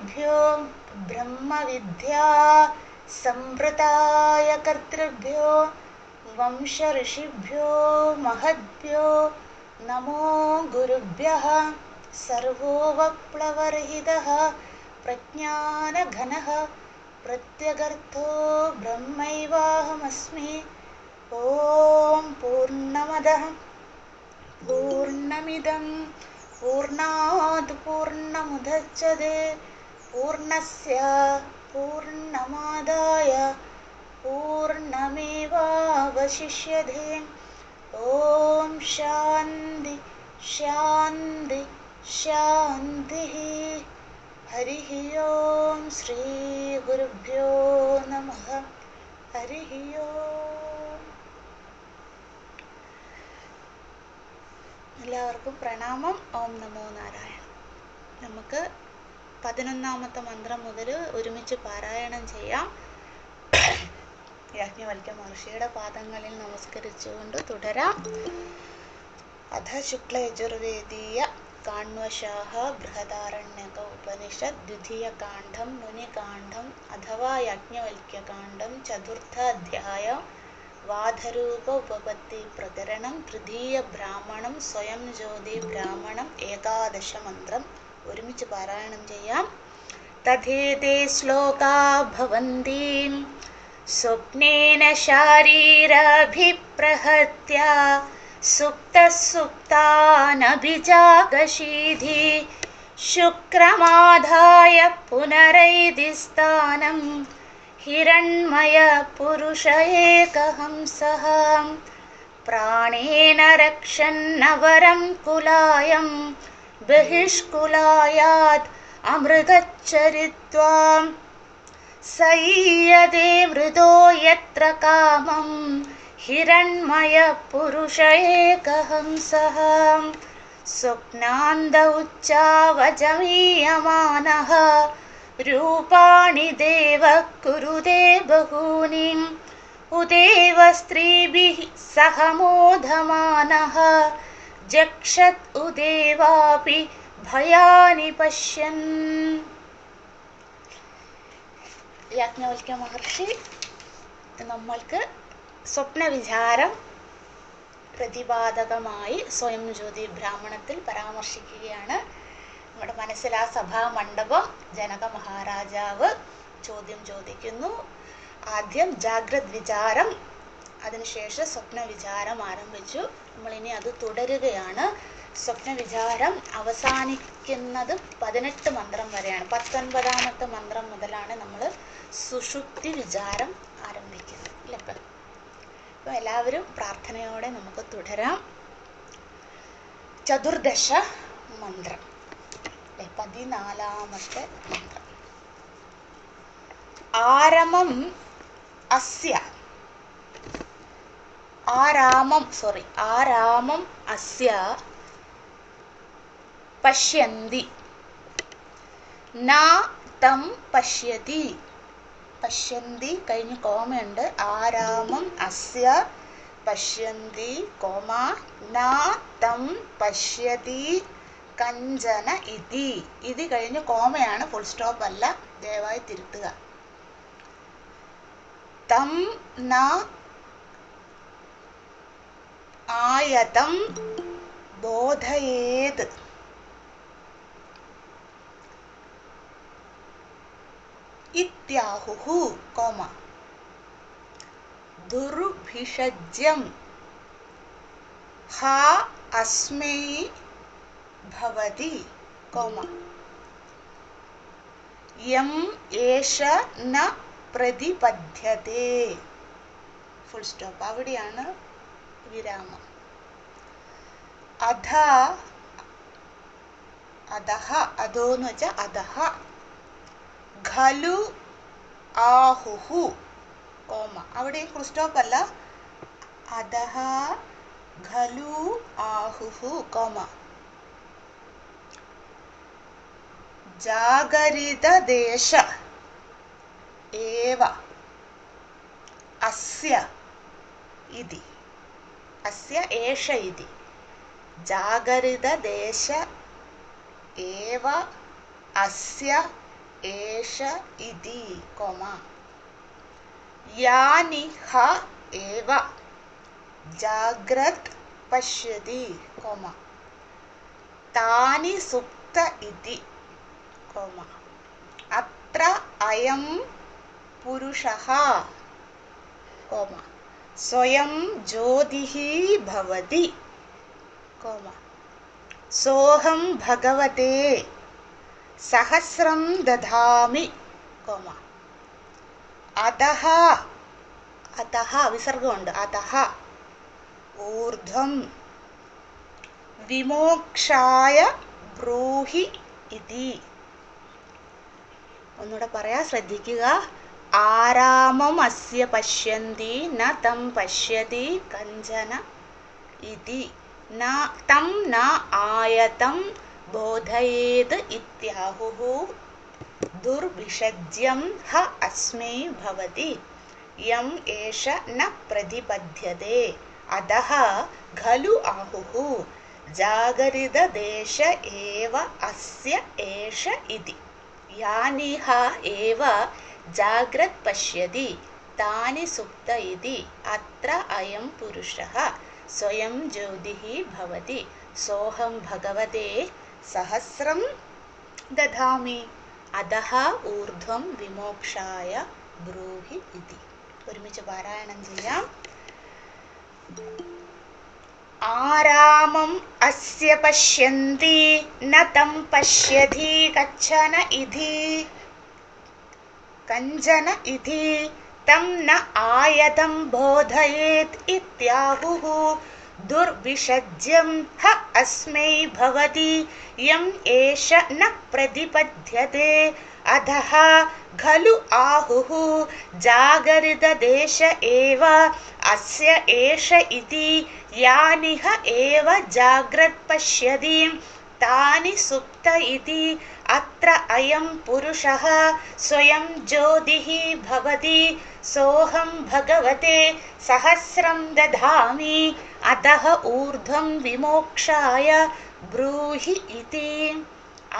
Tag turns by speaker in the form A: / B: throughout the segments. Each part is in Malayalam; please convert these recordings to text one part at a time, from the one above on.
A: ऋषिभ्यो ब्रह्मविद्या संवृताय कर्तृभ्यो वंश ऋषिभ्यो महद्भ्यो नमो गुरुभ्यः सर्वोपप्लवरहितः प्रज्ञानघनः प्रत्यगर्थो ब्रह्मैवाहमस्मि। ॐ पूर्णमदः पूर्णमिदं पूर्णात् पूर्णमुदच्यते पूर्णस्य पूर्णमादाय पूर्णमेवावशिष्यते। ॐ शान्ति शान्ति शान्तिः। हरिः ओं श्री गुरुभ्यो नमः। हरिः ओം. എല്ലാവർക്കും പ്രണാമം. ഓം നമോ നാരായണ. നമുക്ക് 11ാമത്തെ മന്ത്രം മുതൽ ഒരുമിച്ച് പാരായണം ചെയ്യാം. യാജ്ഞവൽക്യ മഹർഷിയുടെ പാദങ്ങളിൽ നമസ്കരിച്ചുകൊണ്ട് തുടരാം. അധ ശുക്ലയജുർവേദീയ കാണ്വശാഹ ബൃഹദാരണ്യക ഉപനിഷത് ദ്വിതീയകാണ്ഡം മുനികാണ്ഡം അഥവാ യാജ്ഞവൽക്യകാണ്ഡം ചതുർത്ഥാധ്യായ വാധരൂപ ഉപപത്തി പ്രകരണം തൃതീയ ബ്രാഹ്മണം സ്വയം ജ്യോതി ബ്രാഹ്മണം 11 മന്ത്രം ഒരുമിച്ച് പാരായണം ചെയ്യാം. തഥേതേ ശ്ലോകാ ഭവന്തി സ്വപ്നേന ശാരീരഭിപ്രഹത്യ സുപ്തസുപ്താനഭിജാഗശീധി ശുക്രമാധായ പുനരൈതിസ്ഥാനം ഹിരണ്മയ പുരുഷ ഏകഹംസഃ പ്രാണേന രക്ഷന്നവരം കുലായം ബഹിഷ്കുലായാത് അമൃതച്ചരിത്വാ സയ്യദേ മൃദോ യത്ര കാമം ഹിരണ്മയ പുരുഷ ഏകഹംസഃ സ്വപ്നാന്ത ഉച്ചാവചമീയമാനഃ രൂപാണി ദേവ കുരുതേ ബഹൂനി ഉദേവ സ്ത്രീഭിഃ സഹ മോദമാനഃ ജക്ഷത് ഉദേവാപി ഭയാനി പശ്യൻ. യാജ്ഞവൽക്യ മഹർഷി നമ്മൾക്ക് സ്വപ്നവിചാരം പ്രതിപാദകമായി സ്വയം ജ്യോതി ബ്രാഹ്മണത്തിൽ പരാമർശിക്കുകയാണ്. നമ്മുടെ മനസ്സിൽ ആ സഭാമണ്ഡപം ജനക മഹാരാജാവ് ചോദ്യം ചോദിക്കുന്നു. ആദ്യം ജാഗ്രത് വിചാരം, അതിനുശേഷം സ്വപ്നവിചാരം ആരംഭിച്ചു. നമ്മളിനി അത് തുടരുകയാണ്. സ്വപ്നവിചാരം അവസാനിക്കുന്നത് 18 മന്ത്രം വരെയാണ്. 19ാമത്തെ മന്ത്രം മുതലാണ് നമ്മൾ സുഷുപ്തി വിചാരം ആരംഭിക്കുന്നത്. അല്ലേ? അപ്പോൾ എല്ലാവരും പ്രാർത്ഥനയോടെ നമുക്ക് തുടരാം. ചതുർദശ മന്ത്രം, 14ാമത്തെ മന്ത്രം. ആരമം അസ്യ ആരാമം അസ്യ പശ്യന്തി ന തം പശ്യതി. പശ്യന്തി കഴിഞ്ഞ് കോമയുണ്ട്. ആരാമം അസ്യ പശ്യന്തി കോമ ന തം പശ്യതി കഞ്ചന ഇതി. ഇത് കഴിഞ്ഞ് കോമയാണ്, ഫുൾ സ്റ്റോപ്പ് അല്ല. ദയവായി തിരുത്തുക. തം ന ആയതം ബോധയേത്. ഇത്യാഹുഹു കോമ ദുർഭിഷജ്യം ഹാ അസ്മൈ ഭവതി കോമ യം ഏഷ ന പ്രതിപദ്ധ്യതേ. Full stop. അവിടെയാണ് വിരാമം. അധഃ അധോ എന്ന് വെച്ചാൽ അധഃ ഖലു ആഹുഹു കോമ. അവിടെ ഫുൾ സ്റ്റോപ്പ് അല്ല. അധഃ ഖലു ആഹുഹു കോമ ജാഗരിതദേശ ഏവ അസ്യ ഇതി. അസ്യ ഏഷ ഇതി. ജാഗരിതദേശ ഏവ അസ്യ ഏഷ ഇതി കോമ യാനി ഹ ഏവ ജാഗ്രത് പശ്യതി കോമ താനി സുപ്ത ഇതി കോമ അത്ര അയം പുരുഷഃ കോമ സ്വയം ജ്യോതിഃ ഭവതി കോമ സോഹം ഭഗവതേ സഹസ്രം ദധാമി കോമ അധഃ അധഃ വിസർഗമുണ്ട് അധഃ ഊർധ്വം വിമോക്ഷായ ബ്രൂഹി ഇതി. ഒന്നുകൂടെ പറയാ, ശ്രദ്ധിക്കുക. ആരാമം അസ്യ പശ്യന്തി ന തം പശ്യതി കഞ്ചന ഇതി തം ന ആയതം ബോധയേത് ഇത്യാഹുഃ ദുർവിഷജ്യം ഹ അസ്മൈ ഭവതി യം ഏഷ ന പ്രതിപദ്ധ്യതേ അധഃ ഖലു ആഹുഃ ജാഗരിതദേശ ഏവ അസ്യ ഏഷ ഇതി യാനിഹ ഏവ ജാഗ്രത് പശ്യതി താനി സുപ്ത ഇതി അത്ര അയം പുരുഷഃ സ്വയം ജ്യോതിഃ ഭവതി സോഹം ഭഗവതേ സഹസ്രം ദധാമി അധഃ ഊർധ്വം വിമോക്ഷായ ബ്രൂഹി ഇതി. ഒരുമിച്ച് പാരായണം ചെയ്യാം. ആരാമം അസ്യ പശ്യന്തി ന തം പശ്യതി കഞ്ചന ഇതി തം ന ആയതം ബോധയേത് ഇത്യാഹുഃ ദുർവിഷജ്യം ഹ അസ്മൈ ഭവതി യം ഏഷ ന പ്രതിപദ്ധ്യതേ അധഃ ഖലു ആഹുഃ ജാഗരിതദേശ ഏവ അസ്യ ഏഷ ഇതി യാനിഹ ഏവ ജാഗ്രത് പശ്യതി താനി സുപ്ത ഇതി അത്ര അയം പുരുഷഃ സ്വയം ജ്യോതിഃ ഭവതി സോഹം ഭഗവതേ സഹസ്രം ദധാമി അധഃ ഊർധ്വം വിമോക്ഷായ ബ്രൂഹി ഇതി.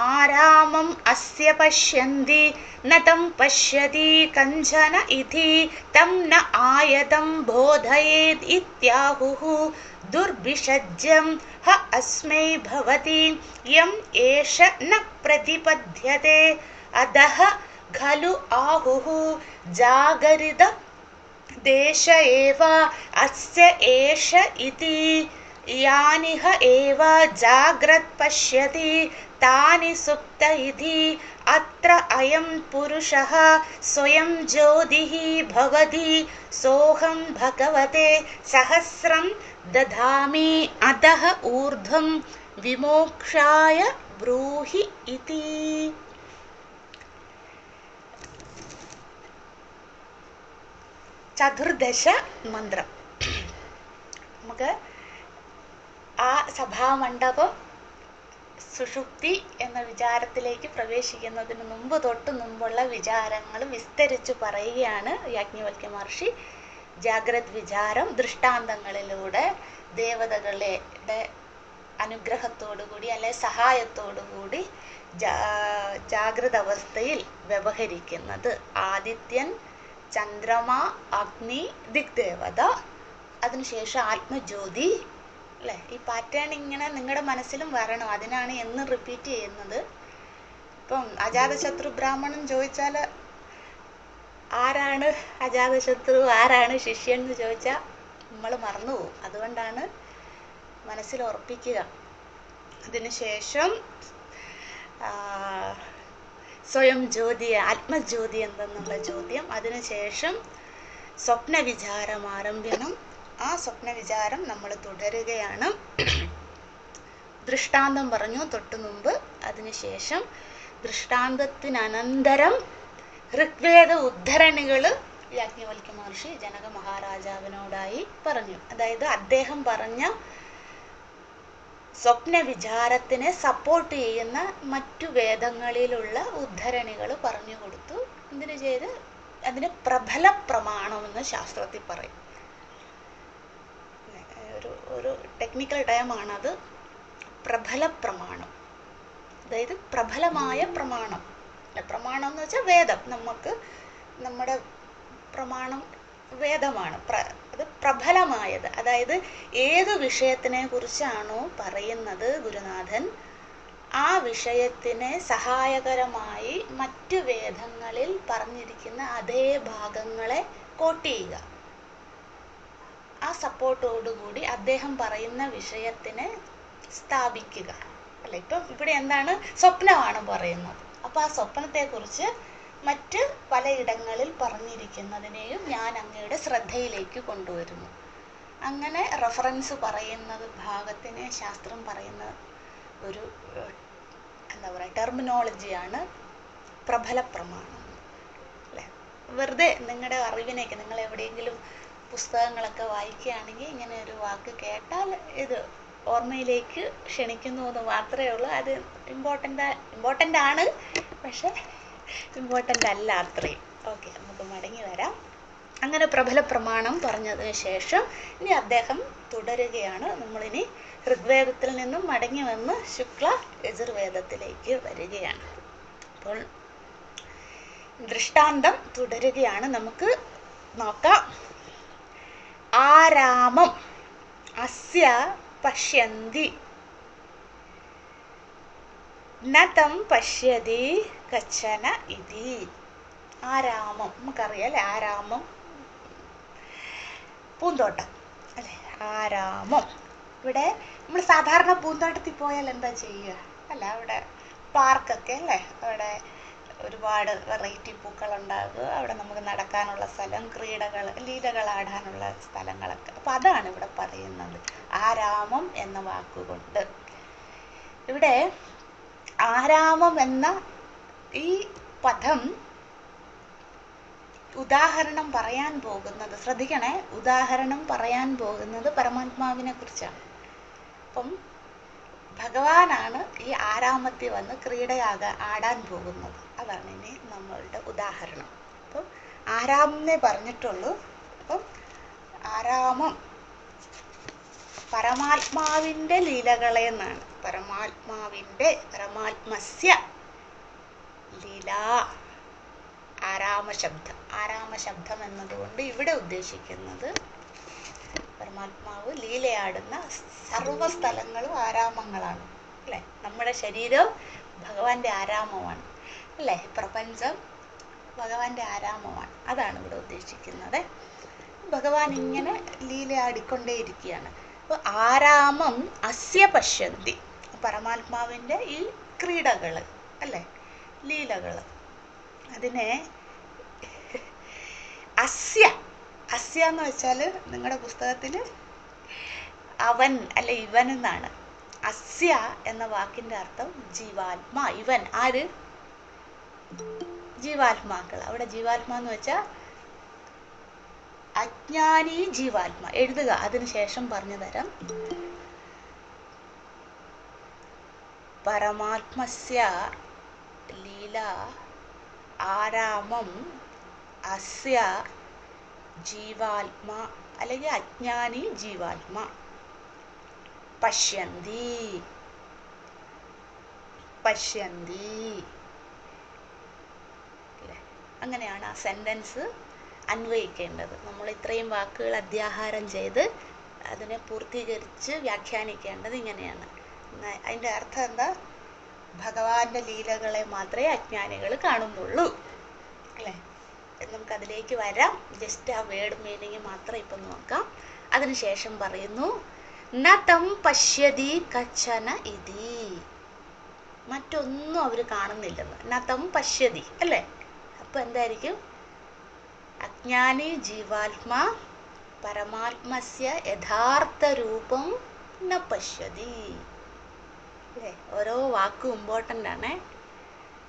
A: ആരാമം അസ്യ പശ്യന്തി ന തം പശ്യതി കഞ്ചന ഇതി തം ന ആയതം ബോധയേത് ഇത്യാഹുഃ ദുർവിഷജ്യം ഹ അസ്മൈ ഭവതി യം ഏഷ ന പ്രതിപദ്ധ്യതേ അധഃ ഖലു ആഹുഃ ജാഗരിത ദേശ ഏവ അസ്യ ഏഷ ഇതി യാനിഹ ഏവ ജാഗ്രത് പശ്യതി താനി സുപ്ത ഇതി അത്ര അയം പുരുഷഃ സ്വയം ജ്യോതിഃ ഭവതി സോഹം ഭഗവതേ സഹസ്രം ദധാമി അധഃ ഊർധ്വം വിമോക്ഷായ ബ്രൂഹി ഇതി. ചതുർദശ മന്ത്രം. നമുക്ക് ആ സഭാമണ്ഡപം സുഷുപ്തി എന്ന വിചാരത്തിലേക്ക് പ്രവേശിക്കുന്നതിന് മുമ്പുള്ള വിചാരങ്ങൾ വിസ്തരിച്ചു പറയുകയാണ് യാജ്ഞവൽക്യ മഹർഷി. ജാഗ്രത് വിചാരം ദൃഷ്ടാന്തങ്ങളിലൂടെ ദേവതകളുടെ അനുഗ്രഹത്തോടുകൂടി അല്ലെ സഹായത്തോടുകൂടി ജാഗ്രത അവസ്ഥയിൽ വ്യവഹരിക്കുന്നത്. ആദിത്യൻ, ചന്ദ്രമ, അഗ്നി, ദിഗ്ദേവത, അതിനുശേഷം ആത്മജ്യോതി അല്ലേ. ഈ പാറ്റേൺ ഇങ്ങനെ നിങ്ങളുടെ മനസ്സിലും വരണം. അതിനാണ് എന്ന് റിപ്പീറ്റ് ചെയ്യുന്നത്. ഇപ്പം അജാതശത്രു ബ്രാഹ്മണൻ ചോദിച്ചാൽ ആരാണ് അജാതശത്രു, ആരാണ് ശിഷ്യൻ എന്ന് ചോദിച്ചാൽ നമ്മൾ മറന്നുപോകും. അതുകൊണ്ടാണ് മനസ്സിൽ ഉറപ്പിക്കുക. അതിനുശേഷം സ്വയം ജ്യോതി, ആത്മജ്യോതി എന്തെന്നുള്ള ചോദ്യം. അതിനുശേഷം സ്വപ്ന വിചാരം ആരംഭിക്കണം. ആ സ്വപ്ന വിചാരം നമ്മൾ തുടരുകയാണ്. ദൃഷ്ടാന്തം പറഞ്ഞു തൊട്ടു മുമ്പ്. അതിനുശേഷം ദൃഷ്ടാന്തത്തിനനന്തരം ഋഗ്വേദ ഉദ്ധരണികൾ യാജ്ഞവൽക്യ മഹർഷി ജനക മഹാരാജാവിനോടായി പറഞ്ഞു. അതായത് അദ്ദേഹം പറഞ്ഞ സ്വപ്ന വിചാരത്തിനെ സപ്പോർട്ട് ചെയ്യുന്ന മറ്റു വേദങ്ങളിലുള്ള ഉദ്ധരണികൾ പറഞ്ഞു കൊടുത്തു. ഇതിന് ചെയ്ത് അതിന് പ്രബല പ്രമാണമെന്ന് ശാസ്ത്രത്തിൽ പറയും. ഒരു ടെക്നിക്കൽ ടേമാണത്. പ്രബല പ്രമാണം, അതായത് പ്രബലമായ പ്രമാണം. പ്രമാണം എന്ന് വെച്ചാൽ വേദം. നമ്മുടെ പ്രമാണം വേദമാണ്. അത് പ്രബലമായത്. അതായത് ഏത് വിഷയത്തിനെ കുറിച്ചാണോ പറയുന്നത് ഗുരുനാഥൻ, ആ വിഷയത്തിനെ സഹായകരമായി മറ്റു വേദങ്ങളിൽ പറഞ്ഞിരിക്കുന്ന അതേ ഭാഗങ്ങളെ കോട്ട് ചെയ്യുക. ആ സപ്പോർട്ടോടുകൂടി അദ്ദേഹം പറയുന്ന വിഷയത്തിനെ സ്ഥാപിക്കുക. അല്ല, ഇപ്പം ഇവിടെ എന്താണ്, സ്വപ്നമാണ് പറയുന്നത്. അപ്പോൾ ആ സ്വപ്നത്തെക്കുറിച്ച് മറ്റ് പലയിടങ്ങളിൽ പറഞ്ഞിരിക്കുന്നതിനെയും ഞാൻ അങ്ങയുടെ ശ്രദ്ധയിലേക്ക് കൊണ്ടുവരുന്നു. അങ്ങനെ റെഫറൻസ് പറയുന്നത് ഭാഗത്തിനെ ശാസ്ത്രം പറയുന്ന ഒരു എന്താ പറയുക ടെർമിനോളജിയാണ് പ്രബല പ്രമാണം അല്ലേ. വെറുതെ നിങ്ങളുടെ അറിവിനേക്ക് നിങ്ങൾ എവിടെയെങ്കിലും പുസ്തകങ്ങളൊക്കെ വായിക്കുകയാണെങ്കിൽ ഇങ്ങനെ ഒരു വാക്ക് കേട്ടാൽ ഇത് ഓർമ്മയിലേക്ക് ക്ഷണിക്കുന്നു എന്ന് മാത്രമേ ഉള്ളൂ. അത് ഇമ്പോർട്ടൻ്റ് ആണ്, പക്ഷെ ഇമ്പോർട്ടൻ്റ് അല്ല അത്രയും. ഓക്കെ, നമുക്ക് മടങ്ങി വരാം. അങ്ങനെ പ്രബല പ്രമാണം പറഞ്ഞതിന് ശേഷം ഇനി അദ്ദേഹം തുടരുകയാണ്. നമ്മളിനി ഋഗ്വേദത്തിൽ നിന്നും മടങ്ങി വന്ന് ശുക്ല യജുർവേദത്തിലേക്ക് വരികയാണ്. അപ്പോൾ ദൃഷ്ടാന്തം തുടരുകയാണ്. നമുക്ക് നോക്കാം. ആരാമം അസ്യ പശ്യന്തി നതം പശ്യതി കച്ചന ഇതി. ആരാമം നമുക്കറിയാം അല്ലേ, ആരാമം പൂന്തോട്ടം അല്ലേ. ആരാമം ഇവിടെ നമ്മൾ സാധാരണ പൂന്തോട്ടത്തിൽ പോയാൽ എന്താ ചെയ്യുക അല്ല, അവിടെ പാർക്കൊക്കെ അല്ലേ, അവിടെ ഒരുപാട് വെറൈറ്റി പൂക്കളുണ്ടാകുക, അവിടെ നമുക്ക് നടക്കാനുള്ള സ്ഥലം, ലീലകളാടാനുള്ള സ്ഥലങ്ങളൊക്കെ. അപ്പം അതാണ് ഇവിടെ പറയുന്നത് ആരാമം എന്ന വാക്കുകൊണ്ട്. ഇവിടെ ആരാമം എന്ന ഈ പദം ഉദാഹരണം പറയാൻ പോകുന്നത്, ശ്രദ്ധിക്കണേ, ഉദാഹരണം പറയാൻ പോകുന്നത് പരമാത്മാവിനെ കുറിച്ചാണ്. അപ്പം ഭഗവാനാണ് ഈ ആരാമത്തിൽ വന്ന് ആടാൻ പോകുന്നത്. അതാണ് ഇനി നമ്മളുടെ ഉദാഹരണം. അപ്പം ആരാമെന്നേ പറഞ്ഞിട്ടുള്ളൂ. അപ്പം ആരാമം പരമാത്മാവിൻ്റെ ലീലകളെ എന്നാണ്. പരമാത്മസ്യ ലീല. ആരാമശബ്ദം എന്നതുകൊണ്ട് ഇവിടെ ഉദ്ദേശിക്കുന്നത് പരമാത്മാവ് ലീലയാടുന്ന സർവ്വ സ്ഥലങ്ങളും ആരാമങ്ങളാണ് അല്ലേ. നമ്മുടെ ശരീരം ഭഗവാന്റെ ആരാമമാണ് അല്ലേ, പ്രപഞ്ചം ഭഗവാന്റെ ആരാമമാണ്. അതാണ് ഇവിടെ ഉദ്ദേശിക്കുന്നത്. ഭഗവാൻ ഇങ്ങനെ ലീലയാടിക്കൊണ്ടേയിരിക്കുകയാണ്. അപ്പോൾ ആരാമം അസ്യ പശ്യന്തി, പരമാത്മാവിൻ്റെ ഈ ക്രീഡകൾ അല്ലേ, ലീലകൾ, അതിനെ അസ്യ എന്ന് വെച്ചാൽ നിങ്ങളുടെ പുസ്തകത്തിൽ അവൻ അല്ലെ ഇവൻ എന്നാണ്. അസ്യ എന്ന വാക്കിൻ്റെ അർത്ഥം ജീവാത്മാ. ഇവൻ ആര്? ജീവാത്മാക്കൾ. അവിടെ ജീവാത്മാ എന്ന് വെച്ചാൽ അജ്ഞാനി ജീവാത്മ. എഴുതുക, അതിനുശേഷം പറഞ്ഞു തരാം. പരമാത്മസ്യ ലീല ആരാമം അസ്യ ജീവാത്മ അല്ലെങ്കിൽ അജ്ഞാനി ജീവാത്മ പശ്യന്തി. അങ്ങനെയാണ് ആ സെന്റൻസ് അന്വയിക്കേണ്ടത്. നമ്മൾ ഇത്രയും വാക്കുകൾ അധ്യാഹാരം ചെയ്ത് അതിനെ പൂർത്തീകരിച്ച് വ്യാഖ്യാനിക്കേണ്ടത് ഇങ്ങനെയാണ്. അതിൻ്റെ അർത്ഥം എന്താ? ഭഗവാന്റെ ലീലകളെ മാത്രമേ അജ്ഞാനികൾ കാണുന്നുള്ളൂ അല്ലേ. നമുക്കതിലേക്ക് വരാം. ജസ്റ്റ് ആ വേർഡ് മീനിങ് മാത്രം ഇപ്പം നോക്കാം. അതിനുശേഷം പറയുന്നു നതം പശ്യതി കച്ചന ഇതി. മറ്റൊന്നും അവർ കാണുന്നില്ലെന്ന്. നതം പശ്യതി അല്ലേ. അപ്പം എന്തായിരിക്കും? അജ്ഞാനി ജീവാത്മാ പരമാത്മസ്യ യഥാർത്ഥ രൂപം ന പശ്യതി അല്ലേ. ഓരോ വാക്കും ഇമ്പോർട്ടൻ്റ് ആണേ.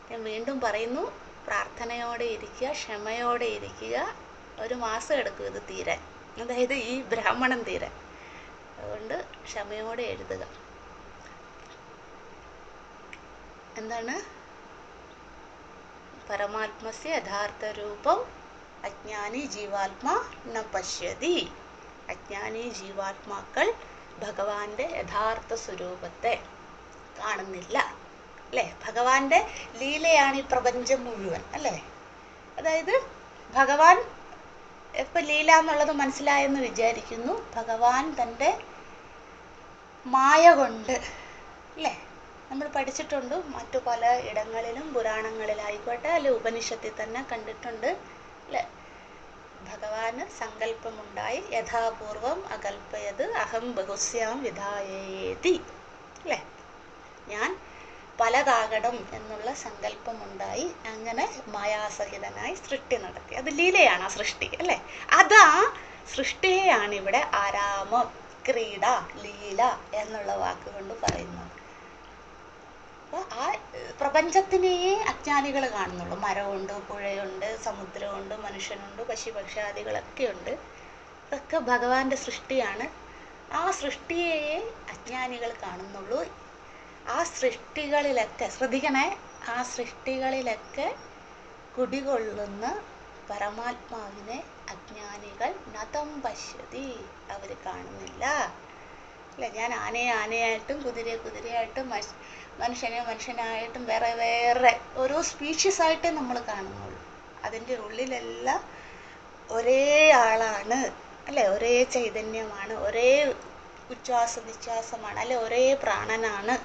A: ഞാൻ വീണ്ടും പറയുന്നു, പ്രാർത്ഥനയോടെ ഇരിക്കുക, ക്ഷമയോടെ ഇരിക്കുക. 1 മാസം എടുക്കും ഇത് തീരാൻ, അതായത് ഈ ബ്രാഹ്മണം തീരാൻ. അതുകൊണ്ട് ക്ഷമയോടെ എഴുതുക. എന്താണ്? പരമാത്മസ്യ യഥാർത്ഥ രൂപം അജ്ഞാനി ജീവാത്മാ ന പശ്യതി. അജ്ഞാനി ജീവാത്മാക്കൾ ഭഗവാന്റെ യഥാർത്ഥ സ്വരൂപത്തെ കാണുന്നില്ല. അല്ലേ? ഭഗവാന്റെ ലീലയാണ് ഈ പ്രപഞ്ചം മുഴുവൻ അല്ലേ? അതായത് ഭഗവാൻ ഇപ്പം ലീല എന്നുള്ളത് മനസ്സിലായെന്ന് വിചാരിക്കുന്നു. ഭഗവാൻ തൻ്റെ മായ കൊണ്ട് അല്ലേ, നമ്മൾ പഠിച്ചിട്ടുണ്ട് മറ്റു പല ഇടങ്ങളിലും, പുരാണങ്ങളിലായിക്കോട്ടെ അല്ലെ ഉപനിഷത്തിൽ തന്നെ കണ്ടിട്ടുണ്ട് അല്ലേ? ഭഗവാന് സങ്കല്പമുണ്ടായി, യഥാപൂർവം അകൽപ്പയത് അഹം ബഹുസ്യാം വിധായേതി അല്ലേ, ഞാൻ പലതാകണം എന്നുള്ള സങ്കല്പമുണ്ടായി, അങ്ങനെ മായാസഹിതനായി സൃഷ്ടി നടത്തി. അത് ലീലയാണ് ആ സൃഷ്ടി അല്ലേ? അതാ സൃഷ്ടിയെയാണ് ഇവിടെ ആരാമം, ക്രീഡ, ലീല എന്നുള്ള വാക്കുകൊണ്ട് പറയുന്നത്. അപ്പോൾ ആ പ്രപഞ്ചത്തിനെ അജ്ഞാനികൾ കാണുന്നുള്ളൂ. മരമുണ്ട്, പുഴയുണ്ട്, സമുദ്രമുണ്ട്, മനുഷ്യനുണ്ട്, പശുപക്ഷാദികളൊക്കെ ഉണ്ട്. ഇതൊക്കെ ഭഗവാന്റെ സൃഷ്ടിയാണ്. ആ സൃഷ്ടിയെ അജ്ഞാനികൾ കാണുന്നുള്ളൂ. ആ സൃഷ്ടികളിലൊക്കെ ശ്രദ്ധിക്കണേ, ആ സൃഷ്ടികളിലൊക്കെ കുടികൊള്ളുന്ന പരമാത്മാവിനെ അജ്ഞാനികൾ നതം പശ്യതി, അവർ കാണുന്നില്ല അല്ലെ? ഞാൻ ആനയെ ആനയായിട്ടും കുതിരയെ കുതിരയായിട്ടും മനുഷ്യനെ മനുഷ്യനായിട്ടും വേറെ വേറെ ഓരോ സ്പീഷീസ് ആയിട്ടേ നമ്മൾ കാണുന്നുള്ളൂ. അതിൻ്റെ ഉള്ളിലെല്ലാം ഒരേ ആളാണ് അല്ലെ? ഒരേ ചൈതന്യമാണ്, ഒരേ ഉച്ഛ്വാസ നിശ്വാസമാണ് അല്ലെ? ഒരേ പ്രാണനാണ്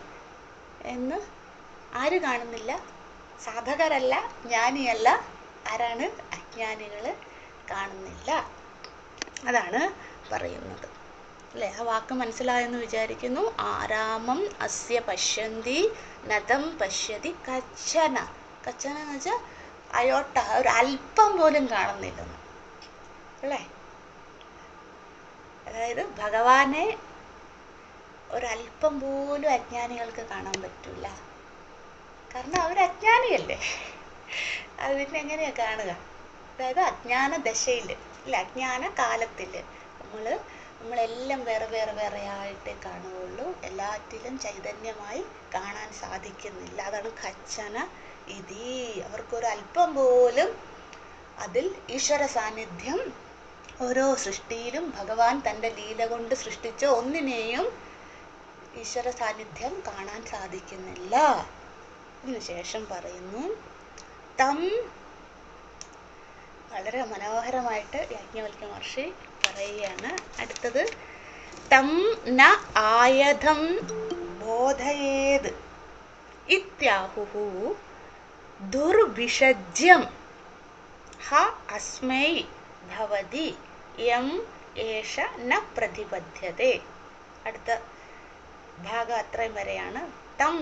A: എന്ന് ആര് കാണുന്നില്ല? സാധകരല്ല, ജ്ഞാനിയല്ല. ആരാണ്? അജ്ഞാനികൾ കാണുന്നില്ല. അതാണ് പറയുന്നത് അല്ലേ? ആ വാക്ക് മനസ്സിലായെന്ന് വിചാരിക്കുന്നു. ആരാമം അസ്യ പശ്യന്തി നതം പശ്യതി കച്ചന. കച്ചന എന്ന് വെച്ചാൽ അയോട്ട, ഒരു അല്പം പോലും കാണുന്നില്ലെന്ന് അല്ലേ? അതായത് ഭഗവാനെ ഒരല്പം പോലും അജ്ഞാനികൾക്ക് കാണാൻ പറ്റൂല. കാരണം അവർ അജ്ഞാനിയല്ലേ. അത് പിന്നെ എങ്ങനെയാ കാണുക? അതായത് അജ്ഞാന ദശയിൽ അല്ല, അജ്ഞാന കാലത്തിൽ നമ്മളെല്ലാം വേറെ വേറെ വേറെ ആയിട്ടേ കാണുകയുള്ളൂ. എല്ലാറ്റിലും ചൈതന്യമായി കാണാൻ സാധിക്കുന്നില്ല. അതാണ് ഖച്ചന ഇതി. അവർക്കൊരു അല്പം പോലും അതിൽ ഈശ്വര സാന്നിധ്യം, ഓരോ സൃഷ്ടിയിലും ഭഗവാൻ തൻ്റെ ലീല കൊണ്ട് സൃഷ്ടിച്ച ഒന്നിനെയും ഈശ്വര സാന്നിധ്യം കാണാൻ സാധിക്കുന്നില്ല. അതിനുശേഷം പറയുന്നു, തം, വളരെ മനോഹരമായിട്ട് യാജ്ഞവൽക്യ മഹർഷി പറയുകയാണ്. അടുത്തത്, തം ന ആയധം ബോധയേത് ഇത്യാഹുഹു ദുർഭിഷജ്യം ഹ അസ്മൈ ഭവതി യം ഏഷ ന പ്രതിപദ്ധ്യതേ. അടുത്ത ഭാഗം അത്രയും വരെയാണ്. തം,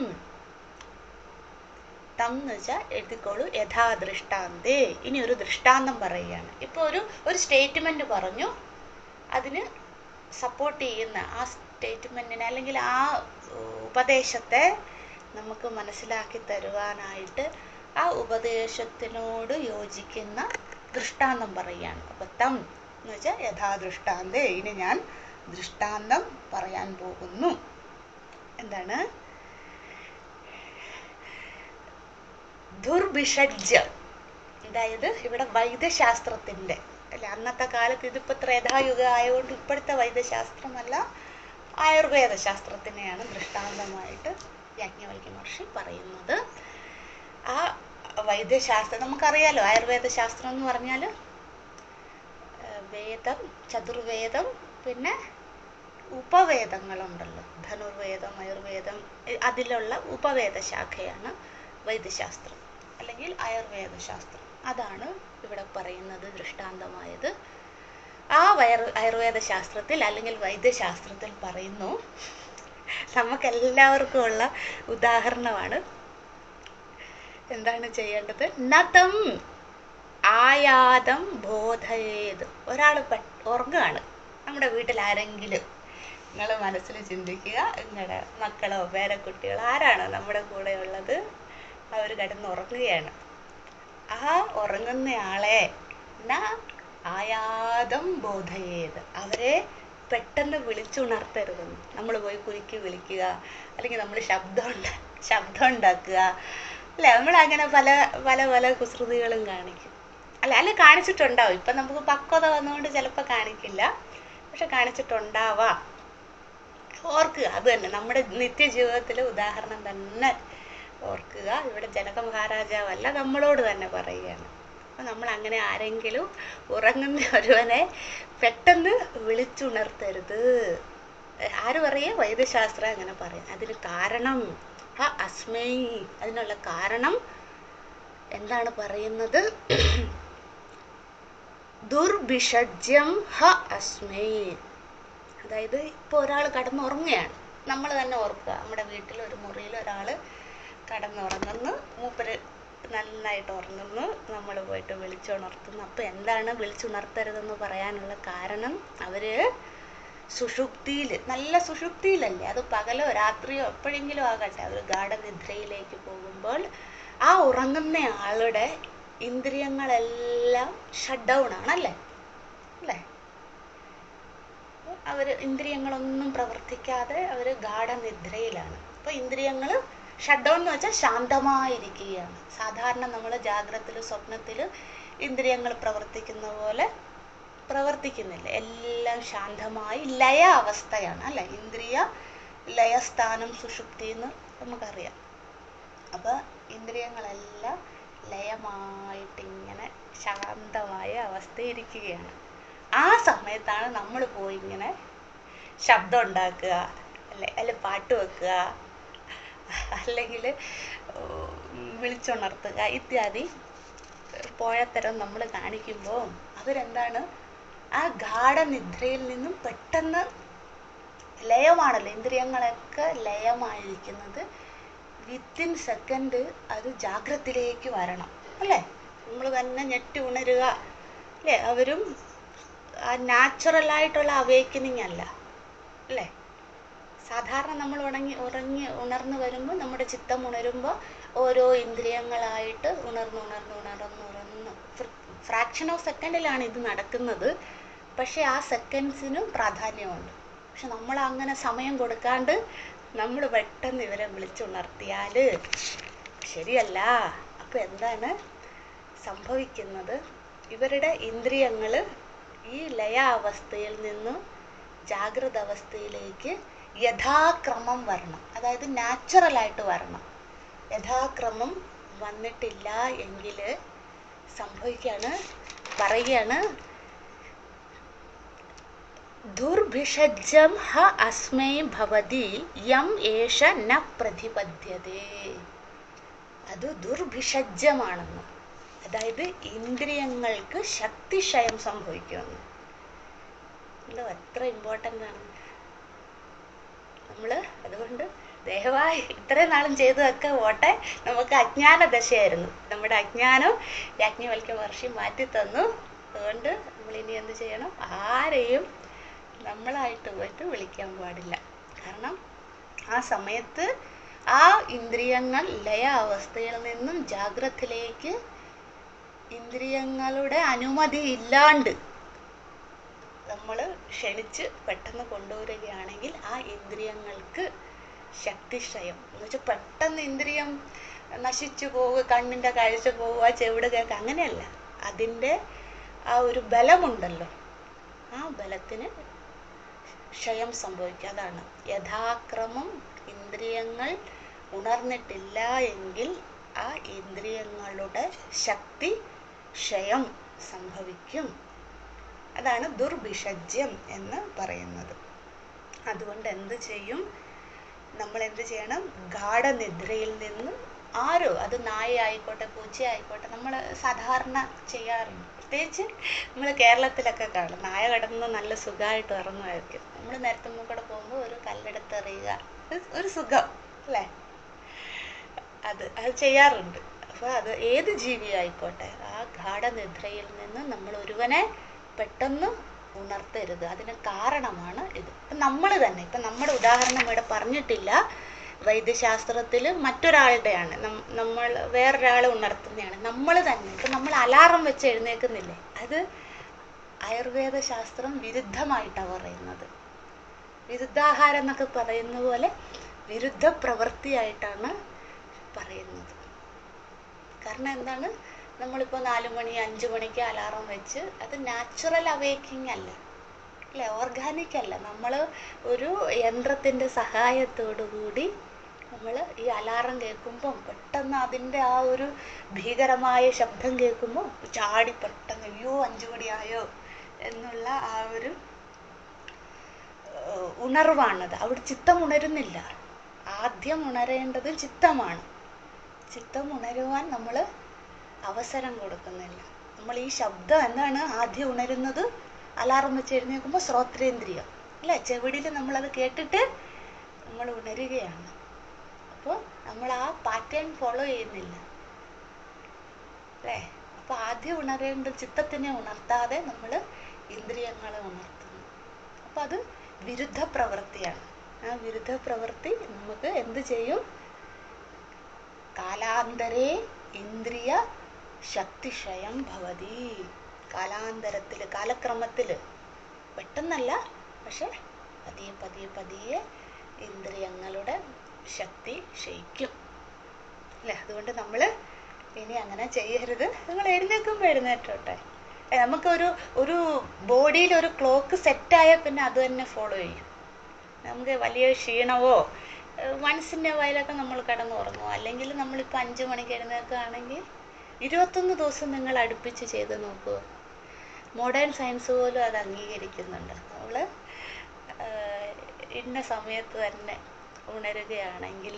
A: തം എന്ന് വെച്ചാൽ എഴുതിക്കോളൂ, യഥാദൃഷ്ടാന്തേ. ഇനി ഒരു ദൃഷ്ടാന്തം പറയുകയാണ്. ഇപ്പോൾ ഒരു സ്റ്റേറ്റ്മെന്റ് പറഞ്ഞു, അതിന് സപ്പോർട്ട് ചെയ്യുന്ന ആ സ്റ്റേറ്റ്മെന്റിനെ അല്ലെങ്കിൽ ആ ഉപദേശത്തെ നമുക്ക് മനസ്സിലാക്കി തരുവാനായിട്ട് ആ ഉപദേശത്തിനോട് യോജിക്കുന്ന ദൃഷ്ടാന്തം പറയുകയാണ്. അപ്പം തം എന്ന് വെച്ചാൽ യഥാദൃഷ്ടാന്തേ. ഇനി ഞാൻ ദൃഷ്ടാന്തം പറയാൻ പോകുന്നു. എന്താണ്? ദുർഭിഷജ്യം. അതായത് ഇവിടെ വൈദ്യശാസ്ത്രത്തിൻ്റെ അല്ലെ, അന്നത്തെ കാലത്ത്, ഇതിപ്പോൾ ത്രേതായുഗ ആയതുകൊണ്ട് ഇപ്പോഴത്തെ വൈദ്യശാസ്ത്രമല്ല, ആയുർവേദ ശാസ്ത്രത്തിനെയാണ് ദൃഷ്ടാന്തമായിട്ട് യാജ്ഞവൽക്യ മഹർഷി പറയുന്നത്. ആ വൈദ്യശാസ്ത്രം നമുക്കറിയാലോ. ആയുർവേദ ശാസ്ത്രം എന്ന് പറഞ്ഞാൽ വേദം, ചതുർവേദം, പിന്നെ ഉപവേദങ്ങളുണ്ടല്ലോ, ധനുർവേദം, ആയുർവേദം, അതിലുള്ള ഉപവേദ ശാഖയാണ് വൈദ്യശാസ്ത്രം അല്ലെങ്കിൽ ആയുർവേദ ശാസ്ത്രം. അതാണ് ഇവിടെ പറയുന്നത് ദൃഷ്ടാന്തമായത്. ആ ആയുർവേദ ശാസ്ത്രത്തിൽ അല്ലെങ്കിൽ വൈദ്യശാസ്ത്രത്തിൽ പറയുന്നു, നമുക്കെല്ലാവർക്കും ഉള്ള ഉദാഹരണമാണ്. എന്താണ് ചെയ്യേണ്ടത്? നതം ആയാതം ബോധയേത്. ഒരാൾ ഉറങ്ങുകയാണ്, നമ്മുടെ വീട്ടിൽ ആരെങ്കിലും, നിങ്ങൾ മനസ്സിൽ ചിന്തിക്കുക, നിങ്ങളുടെ മക്കളോ പേരക്കുട്ടികളോ ആരാണോ നമ്മുടെ കൂടെ ഉള്ളത്, അവർ കിടന്നുറങ്ങുകയാണ്. ആ ഉറങ്ങുന്നയാളെ ആയാതം ബോധയേത്, അവരെ പെട്ടെന്ന് വിളിച്ചുണർത്തരുതെന്ന്. നമ്മൾ പോയി കുലുക്കി വിളിക്കുക, അല്ലെങ്കിൽ നമ്മൾ ശബ്ദം ഉണ്ടാക്കുക അല്ലെ? നമ്മൾ അങ്ങനെ പല പല പല കുസൃതികളും കാണിക്കും അല്ലെ കാണിച്ചിട്ടുണ്ടാവും. ഇപ്പം നമുക്ക് പക്വത വന്നുകൊണ്ട് ചിലപ്പോൾ കാണിക്കില്ല, പക്ഷെ കാണിച്ചിട്ടുണ്ടാവാം. ഓർക്കുക, അത് തന്നെ നമ്മുടെ നിത്യജീവിതത്തിലെ ഉദാഹരണം തന്നെ ഓർക്കുക. ഇവിടെ ജനക മഹാരാജാവല്ല, നമ്മളോട് തന്നെ പറയുകയാണ്. അപ്പം നമ്മൾ അങ്ങനെ ആരെങ്കിലും ഉറങ്ങുന്ന ഒരുവനെ പെട്ടെന്ന് വിളിച്ചുണർത്തരുത്. ആര് പറയേ? വൈദ്യശാസ്ത്രം അങ്ങനെ പറയും. അതിന് കാരണം അസ്മൈ, അതിനുള്ള കാരണം എന്താണ് പറയുന്നത്? ദുർഭിഷജ്യം അസ്മൈ. അതായത് ഇപ്പോൾ ഒരാൾ കടന്നുറങ്ങുകയാണ്, നമ്മൾ തന്നെ ഓർക്കുക, നമ്മുടെ വീട്ടിൽ ഒരു മുറിയിൽ ഒരാൾ കടന്നുറങ്ങുന്നു, മൂപ്പര് നന്നായിട്ട് ഉറങ്ങുന്നു, നമ്മൾ പോയിട്ട് വിളിച്ചുണർത്തുന്നു. അപ്പോൾ എന്താണ് വിളിച്ചുണർത്തരുതെന്ന് പറയാനുള്ള കാരണം? അവർ സുഷുപ്തിയിൽ, നല്ല സുഷുപ്തിയിലല്ലേ, അത് പകലോ രാത്രിയോ എപ്പോഴെങ്കിലും ആകട്ടെ, അവർ ഗാഠനിദ്രയിലേക്ക് പോകുമ്പോൾ ആ ഉറങ്ങുന്ന ആളുടെ ഇന്ദ്രിയങ്ങളെല്ലാം ഷട്ട് ഡൗൺ ആണല്ലേ, അല്ലേ? അവർ ഇന്ദ്രിയങ്ങളൊന്നും പ്രവർത്തിക്കാതെ അവർ ഗാഠനിദ്രയിലാണ്. അപ്പോൾ ഇന്ദ്രിയങ്ങൾ ഷട്ട് ഡൗൺ എന്ന് വെച്ചാൽ ശാന്തമായിരിക്കുകയാണ്. സാധാരണ നമ്മൾ ജാഗ്രതയിലും സ്വപ്നത്തിലും ഇന്ദ്രിയങ്ങൾ പ്രവർത്തിക്കുന്ന പോലെ പ്രവർത്തിക്കുന്നില്ല, എല്ലാം ശാന്തമായി ലയ അവസ്ഥയാണ്, അല്ലേ? ഇന്ദ്രിയ ലയസ്ഥാനം സുഷുപ്തി എന്ന് നമുക്കറിയാം. അപ്പോൾ ഇന്ദ്രിയങ്ങളെല്ലാം ലയമായിട്ടിങ്ങനെ ശാന്തമായ അവസ്ഥയിരിക്കുകയാണ്. ആ സമയത്താണ് നമ്മൾ പോയി ഇങ്ങനെ ശബ്ദം ഉണ്ടാക്കുക, അല്ലെ പാട്ട് വെക്കുക, അല്ലെങ്കിൽ വിളിച്ചുണർത്തുക ഇത്യാദി പോഴത്തരം നമ്മൾ കാണിക്കുമ്പോൾ അവരെന്താണ്, ആ ഗാഠനിദ്രയിൽ നിന്നും പെട്ടെന്ന് ലയമാണല്ലോ, ഇന്ദ്രിയങ്ങളൊക്കെ ലയമായിരിക്കുന്നത്, വിത്തിൻ സെക്കൻഡ് അത് ജാഗ്രതയിലേക്ക് വരണം, അല്ലേ? നമ്മൾ തന്നെ ഞെട്ടി ഉണരുക, അല്ലേ? അവരും ആ നാച്ചുറലായിട്ടുള്ള അവേക്കനിങ് അല്ല, അല്ലേ? സാധാരണ നമ്മൾ ഉണർന്നു വരുമ്പോൾ, നമ്മുടെ ചിത്തം ഉണരുമ്പോൾ ഓരോ ഇന്ദ്രിയങ്ങളായിട്ട് ഉണർന്ന് ഫ്രാക്ഷൻ ഓഫ് സെക്കൻഡിലാണ് ഇത് നടക്കുന്നത്. പക്ഷെ ആ സെക്കൻഡ്സിനും പ്രാധാന്യമുണ്ട്. പക്ഷെ നമ്മൾ അങ്ങനെ സമയം കൊടുക്കാണ്ട് നമ്മൾ പെട്ടെന്ന് ഇവരെ വിളിച്ചുണർത്തിയാൽ ശരിയല്ല. അപ്പം എന്താണ് സംഭവിക്കുന്നത്? ഇവരുടെ ഇന്ദ്രിയങ്ങൾ ഈ ലയാവസ്ഥയിൽ നിന്നും ജാഗ്രത അവസ്ഥയിലേക്ക് യഥാക്രമം വരണം, അതായത് നാച്ചുറലായിട്ട് വരണം. യഥാക്രമം വന്നിട്ടില്ല എങ്കിൽ പറയുകയാണ് ദുർഭിഷജ്യം അസ്മൈ ഭവതി യം ഏഷ ന പ്രതിപദ്യതേ. അത് ദുർഭിഷജ്യമാണെന്ന്, അതായത് ഇന്ദ്രിയങ്ങൾക്ക് ശക്തിക്ഷയം സംഭവിക്കുമെന്ന്. എത്ര ഇമ്പോർട്ടൻ്റ് ആണ് നമ്മൾ. അതുകൊണ്ട് ദയവായി ഇത്രയും നാളും ചെയ്തതൊക്കെ ഓട്ടെ. നമുക്ക് അജ്ഞാന ദശയായിരുന്നു, നമ്മുടെ അജ്ഞാനം യാജ്ഞവൽക്യ മഹർഷി മാറ്റി തന്നു. അതുകൊണ്ട് നമ്മളിനി എന്ത് ചെയ്യണം? ആരെയും നമ്മളായിട്ട് പോയിട്ട് വിളിക്കാൻ പാടില്ല. കാരണം ആ സമയത്ത് ആ ഇന്ദ്രിയങ്ങൾ ലയ അവസ്ഥയിൽ നിന്നും ജാഗ്രതയിലേക്ക് ഇന്ദ്രിയങ്ങളുടെ അനുമതി ഇല്ലാണ്ട് നമ്മൾ ക്ഷണിച്ച് പെട്ടെന്ന് കൊണ്ടുവരികയാണെങ്കിൽ ആ ഇന്ദ്രിയങ്ങൾക്ക് ശക്തിക്ഷയം എന്ന് വെച്ചാൽ പെട്ടെന്ന് ഇന്ദ്രിയം നശിച്ചു പോവുക, കണ്ണിൻ്റെ കാഴ്ച പോവുക, ചെവിട് കേൾക്കുക, അങ്ങനെയല്ല. അതിൻ്റെ ആ ഒരു ബലമുണ്ടല്ലോ, ആ ബലത്തിന് ക്ഷയം സംഭവിക്കുക. അതാണ് യഥാക്രമം ഇന്ദ്രിയങ്ങൾ ഉണർന്നിട്ടില്ല എങ്കിൽ ആ ഇന്ദ്രിയങ്ങളുടെ ശക്തി ക്ഷയം സംഭവിക്കും. അതാണ് ദുർഭിഷജ്യം എന്ന് പറയുന്നത്. അതുകൊണ്ട് എന്ത് ചെയ്യും? നമ്മൾ എന്ത് ചെയ്യണം? ഗാഠനിദ്രയിൽ നിന്ന് ആരോ, അത് നായ ആയിക്കോട്ടെ പൂച്ച ആയിക്കോട്ടെ, നമ്മൾ സാധാരണ ചെയ്യാറുണ്ട്. പ്രത്യേകിച്ച് നമ്മൾ കേരളത്തിലൊക്കെ കാണും, നായ കിടന്ന് നല്ല സുഖമായിട്ട് ഉറങ്ങുമായിരിക്കും. നമ്മൾ നിരത്തുമ്പോൾ കൂടെ പോകുമ്പോൾ ഒരു കല്ലെടുത്തെറിയുക, ഒരു സുഖം അല്ലേ? അത് ചെയ്യാറുണ്ട്. അപ്പോൾ അത് ഏത് ജീവി ആയിക്കോട്ടെ, ആ ഗാഠനിദ്രയിൽ നിന്ന് നമ്മൾ ഒരുവനെ പെട്ടെന്ന് ഉണർത്തരുത്. അതിന് കാരണമാണ് ഇത്. ഇപ്പം നമ്മൾ തന്നെ, ഇപ്പം നമ്മുടെ ഉദാഹരണം ഇവിടെ പറഞ്ഞിട്ടില്ല, വൈദ്യശാസ്ത്രത്തിൽ മറ്റൊരാളുടെയാണ്, നമ്മൾ വേറൊരാളെ ഉണർത്തുന്നതാണ്. നമ്മൾ തന്നെ ഇപ്പം നമ്മൾ അലാറം വെച്ച് എഴുന്നേൽക്കുന്നില്ലേ, അത് ആയുർവേദ ശാസ്ത്രം വിരുദ്ധമായിട്ടാണ് പറയുന്നത്. വിരുദ്ധാഹാരം എന്നൊക്കെ പറയുന്ന പോലെ വിരുദ്ധ പ്രവൃത്തിയായിട്ടാണ് പറയുന്നത്. കാരണം എന്താണ്? നമ്മളിപ്പോൾ 4 മണി 5 മണിക്ക് അലാറം വെച്ച്, അത് നാച്ചുറൽ അവേക്കിംഗ് അല്ല, അല്ലേ? ഓർഗാനിക് അല്ല. നമ്മൾ ഒരു യന്ത്രത്തിൻ്റെ സഹായത്തോടു കൂടി നമ്മൾ ഈ അലാറം കേൾക്കുമ്പം പെട്ടെന്ന് അതിൻ്റെ ആ ഒരു ഭീകരമായ ശബ്ദം കേൾക്കുമ്പോൾ ചാടി പെട്ടെന്ന് അയ്യോ 5 മണിയായോ എന്നുള്ള ആ ഒരു ഉണർവാണത്. അവിടെ ചിത്തം ഉണരുന്നില്ല. ആദ്യം ഉണരേണ്ടത് ചിത്തമാണ്. ചിത്തം ഉണരുവാൻ നമ്മൾ അവസരം കൊടുക്കുന്നില്ല. നമ്മൾ ഈ ശബ്ദം എന്താണ് ആദ്യം ഉണരുന്നത്? അലാറം വെച്ച് എഴുന്നേൽക്കുമ്പോൾ ശ്രോത്രേന്ദ്രിയം അല്ലേ, ചെവിടിൽ നമ്മളത് കേട്ടിട്ട് നമ്മൾ ഉണരുകയാണ്. അപ്പോൾ നമ്മൾ ആ പാറ്റേൺ ഫോളോ ചെയ്യുന്നില്ല അല്ലേ. അപ്പോൾ ആദ്യം ഉണരേണ്ടത് ചിത്തത്തിനെ ഉണർത്താതെ നമ്മൾ ഇന്ദ്രിയങ്ങളെ ഉണർത്തുന്നു. അപ്പം അത് വിരുദ്ധ പ്രവൃത്തിയാണ്. ആ വിരുദ്ധ പ്രവൃത്തി നമുക്ക് എന്ത് ചെയ്യും? കാലാന്തരേ ഇന്ദ്രിയ ശക്തിക്ഷയം ഭവതി. കാലാന്തരത്തിൽ, കാലക്രമത്തിൽ, പെട്ടെന്നല്ല, പക്ഷെ പതിയെ പതിയെ പതിയെ ഇന്ദ്രിയങ്ങളുടെ ശക്തി ക്ഷയിക്കും അല്ലേ. അതുകൊണ്ട് നമ്മൾ ഇനി അങ്ങനെ ചെയ്യരുത്. നിങ്ങൾ എഴുന്നേൽക്കുമ്പോൾ എഴുന്നേറ്റോട്ടെ. നമുക്കൊരു ഒരു ബോഡിയിൽ ഒരു ക്ലോക്ക് സെറ്റായാൽ പിന്നെ അത് തന്നെ ഫോളോ ചെയ്യും. നമുക്ക് വലിയ ക്ഷീണമോ മനസ്സിൻ്റെ വയലൊക്കെ നമ്മൾ കിടന്നുറങ്ങുമോ, അല്ലെങ്കിൽ നമ്മളിപ്പോൾ 5 മണിക്ക് എഴുന്നേൽക്കുകയാണെങ്കിൽ 21 ദിവസം നിങ്ങൾ അടുപ്പിച്ച് ചെയ്ത് നോക്കൂ. മോഡേൺ സയൻസ് പോലും അത് അംഗീകരിക്കുന്നുണ്ട്. നമ്മൾ ഇന്ന സമയത്ത് തന്നെ ഉണരുകയാണെങ്കിൽ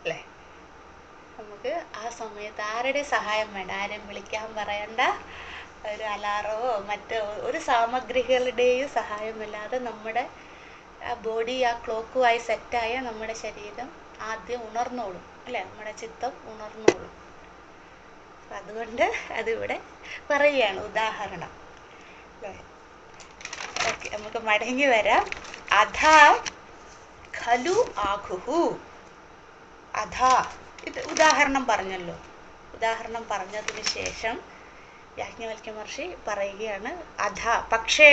A: അല്ലേ, നമുക്ക് ആ സമയത്ത് ആരുടെ സഹായം വേണ്ട, ആരെയും വിളിക്കാൻ പറയണ്ട, ഒരു അലാറമോ മറ്റോ ഒരു സാമഗ്രികളുടെയും സഹായമില്ലാതെ നമ്മുടെ ബോഡി ആ ക്ലോക്കുമായി സെറ്റായ നമ്മുടെ ശരീരം ആദ്യം ഉണർന്നോളും അല്ലേ, നമ്മുടെ ചിത്തം ഉണർന്നോളും. അതുകൊണ്ട് അതിവിടെ പറയുകയാണ്, ഉദാഹരണം അല്ലേ. ഓക്കെ, നമുക്ക് മടങ്ങി വരാം. അധാ ഖലു ആഘുഹു. അധാ, ഇത് ഉദാഹരണം പറഞ്ഞല്ലോ. ഉദാഹരണം പറഞ്ഞതിന് ശേഷം യാജ്ഞവൽക്യ മഹർഷി പറയുകയാണ്, അധാ പക്ഷേ,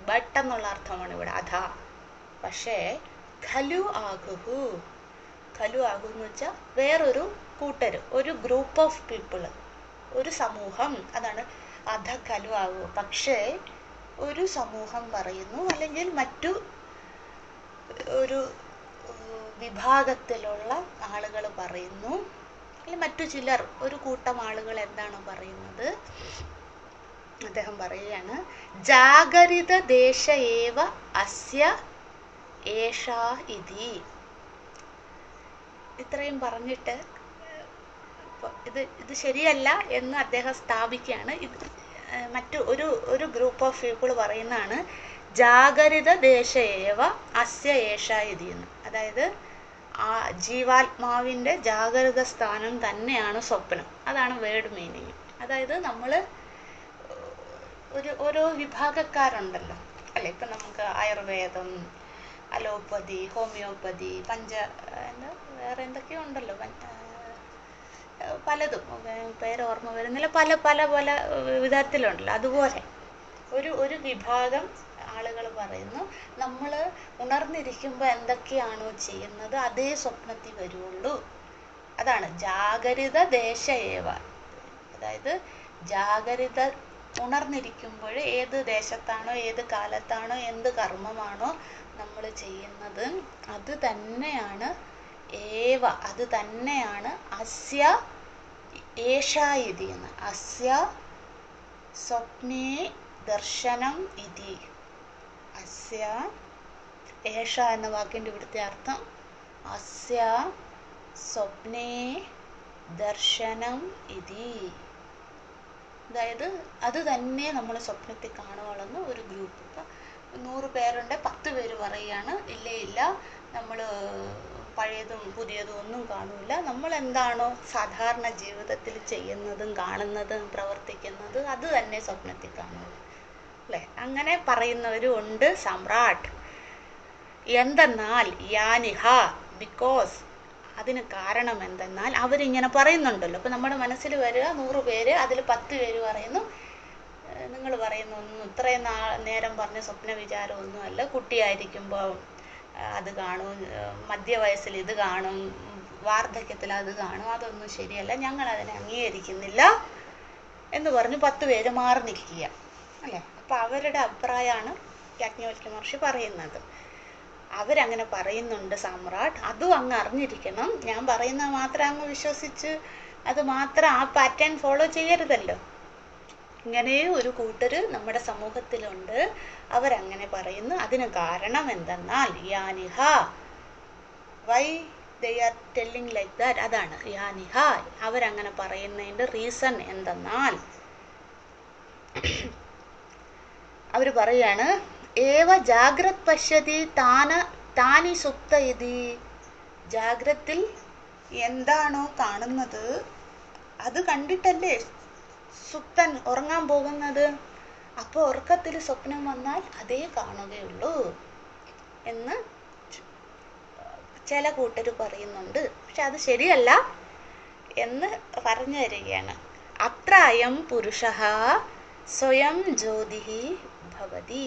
A: ബട്ട് എന്നുള്ള അർത്ഥമാണ് ഇവിടെ അധാ, പക്ഷേ ഖലു ആഘുഹു. ഖലു ആഘു എന്ന് വെച്ചാൽ വേറൊരു കൂട്ടർ, ഒരു ഗ്രൂപ്പ് ഓഫ് പീപ്പിൾ, ഒരു സമൂഹം, അതാണ് അധ ഖലു ആഘു. പക്ഷേ ഒരു സമൂഹം പറയുന്നു, അല്ലെങ്കിൽ മറ്റു ഒരു വിഭാഗത്തിലുള്ള ആളുകൾ പറയുന്നു, അല്ലെങ്കിൽ മറ്റു ചിലർ, ഒരു കൂട്ടം ആളുകൾ എന്താണ് പറയുന്നത്? അദ്ദേഹം പറയുകയാണ്, ജാഗരിത ദേശ ഏവ അസ്യ ഏഷാ ഇതി. ഇത്രയും പറഞ്ഞിട്ട് ഇത് ശരിയല്ല എന്ന് അദ്ദേഹം സ്ഥാപിക്കുകയാണ്. ഇത് മറ്റു ഒരു ഗ്രൂപ്പ് ഓഫ് പീപ്പിൾ പറയുന്നതാണ്, ജാഗരിത ദേശ ഏവ അസ്യ ഏഷാ ഇതി എന്ന്. അതായത് ആ ജീവാത്മാവിൻ്റെ ജാഗ്രത സ്ഥാനം തന്നെയാണ് സ്വപ്നം. അതാണ് വേർഡ് മീനിങ്. അതായത് നമ്മൾ ഓരോ വിഭാഗക്കാരുണ്ടല്ലോ അല്ലെ. ഇപ്പം നമുക്ക് ആയുർവേദം, അലോപ്പതി, ഹോമിയോപ്പതി, എന്താ വേറെ എന്തൊക്കെയോ ഉണ്ടല്ലോ, പലതും പേര് ഓർമ്മ വരുന്നില്ല, പല പല പല വിധത്തിലുണ്ടല്ലോ. അതുപോലെ ഒരു വിഭാഗം ആളുകൾ പറയുന്നു, നമ്മൾ ഉണർന്നിരിക്കുമ്പോൾ എന്തൊക്കെയാണോ ചെയ്യുന്നത് അതേ സ്വപ്നത്തിൽ വരുള്ളൂ. അതാണ് ജാഗരിത ദേശ ഏവ. അതായത് ജാഗരിത, ഉണർന്നിരിക്കുമ്പോൾ ഏത് ദേശത്താണോ ഏത് കാലത്താണോ എന്ത് കർമ്മമാണോ നമ്മൾ ചെയ്യുന്നത് അത് തന്നെയാണ് ഏവ, അത് തന്നെയാണ് അസ്യ ഏഷാ ഇതി എന്ന്. അസ്യ സ്വപ്നേ ദർശനം ഇതി. അസ്യ ഏഷ എന്ന വാക്കിൻ്റെ ഇവിടുത്തെ അർത്ഥം അസ്യ സ്വപ്നേ ദർശനം ഇതി. അതായത് അത് തന്നെ നമ്മൾ സ്വപ്നത്തിൽ കാണുകയുള്ളെന്ന് ഒരു ഗ്രൂപ്പ്. ഇപ്പം 100 പേരുണ്ട്, 10 പേര് പറയുകയാണ് ഇല്ല നമ്മൾ പഴയതും പുതിയതും ഒന്നും കാണൂല, നമ്മൾ എന്താണോ സാധാരണ ജീവിതത്തിൽ ചെയ്യുന്നതും കാണുന്നതും പ്രവർത്തിക്കുന്നത് അത് തന്നെ സ്വപ്നത്തിൽ കാണുള്ളൂ അല്ലേ. അങ്ങനെ പറയുന്നവരും ഉണ്ട്. സമ്രാട്ട്. എന്തെന്നാൽ യാനിഹ, ബിക്കോസ്, അതിന് കാരണം എന്തെന്നാൽ അവരിങ്ങനെ പറയുന്നുണ്ടല്ലോ. അപ്പം നമ്മുടെ മനസ്സിൽ വരിക 100 പേര്, അതിൽ 10 പേര് പറയുന്നു നിങ്ങൾ പറയുന്ന ഒന്നും ഇത്രയും നേരം പറഞ്ഞ സ്വപ്ന വിചാരമൊന്നുമല്ല, കുട്ടിയായിരിക്കുമ്പോൾ അത് കാണും, മധ്യവയസ്സിൽ ഇത് കാണും, വാർദ്ധക്യത്തിൽ അത് കാണും, അതൊന്നും ശരിയല്ല, ഞങ്ങൾ അതിനെ അംഗീകരിക്കുന്നില്ല എന്ന് പറഞ്ഞ് 10 പേര് മാറി നിൽക്കുക അല്ലേ. അപ്പം അവരുടെ അഭിപ്രായമാണ് യാജ്ഞവൽക്യ മഹർഷി പറയുന്നത്. അവരങ്ങനെ പറയുന്നുണ്ട് സാമ്രാട്ട്. അതും അങ്ങ് അറിഞ്ഞിരിക്കണം. ഞാൻ പറയുന്നത് മാത്രം അങ്ങ് വിശ്വസിച്ച് അത് മാത്രം ആ പാറ്റേൺ ഫോളോ ചെയ്യരുതല്ലോ. ഇങ്ങനെ ഒരു കൂട്ടര് നമ്മുടെ സമൂഹത്തിലുണ്ട്, അവരങ്ങനെ പറയുന്നു. അതിന് കാരണം എന്തെന്നാൽ യാനിഹ, Y they are telling like that, അതാണ് യാനിഹ, അവരങ്ങനെ പറയുന്നതിൻ്റെ റീസൺ എന്തെന്നാൽ അവർ പറയാണ് ഏവ ജാഗ്രത് പശ്യതി താനി സുപ്ത ഇതി, ജാഗ്രത്തിൽ എന്താണോ കാണുന്നത് അത് കണ്ടിട്ടല്ലേ സുപ്തൻ ഉറങ്ങാൻ പോകുന്നത്. അപ്പോൾ ഉറക്കത്തിൽ സ്വപ്നം വന്നാൽ അതേ കാണുകയുള്ളൂ എന്ന് ചില കൂട്ടർ പറയുന്നുണ്ട്. പക്ഷെ അത് ശരിയല്ല എന്ന് പറഞ്ഞു തരികയാണ്. അത്ര അയം പുരുഷഃ സ്വയം ജ്യോതിഹി ഭവതി.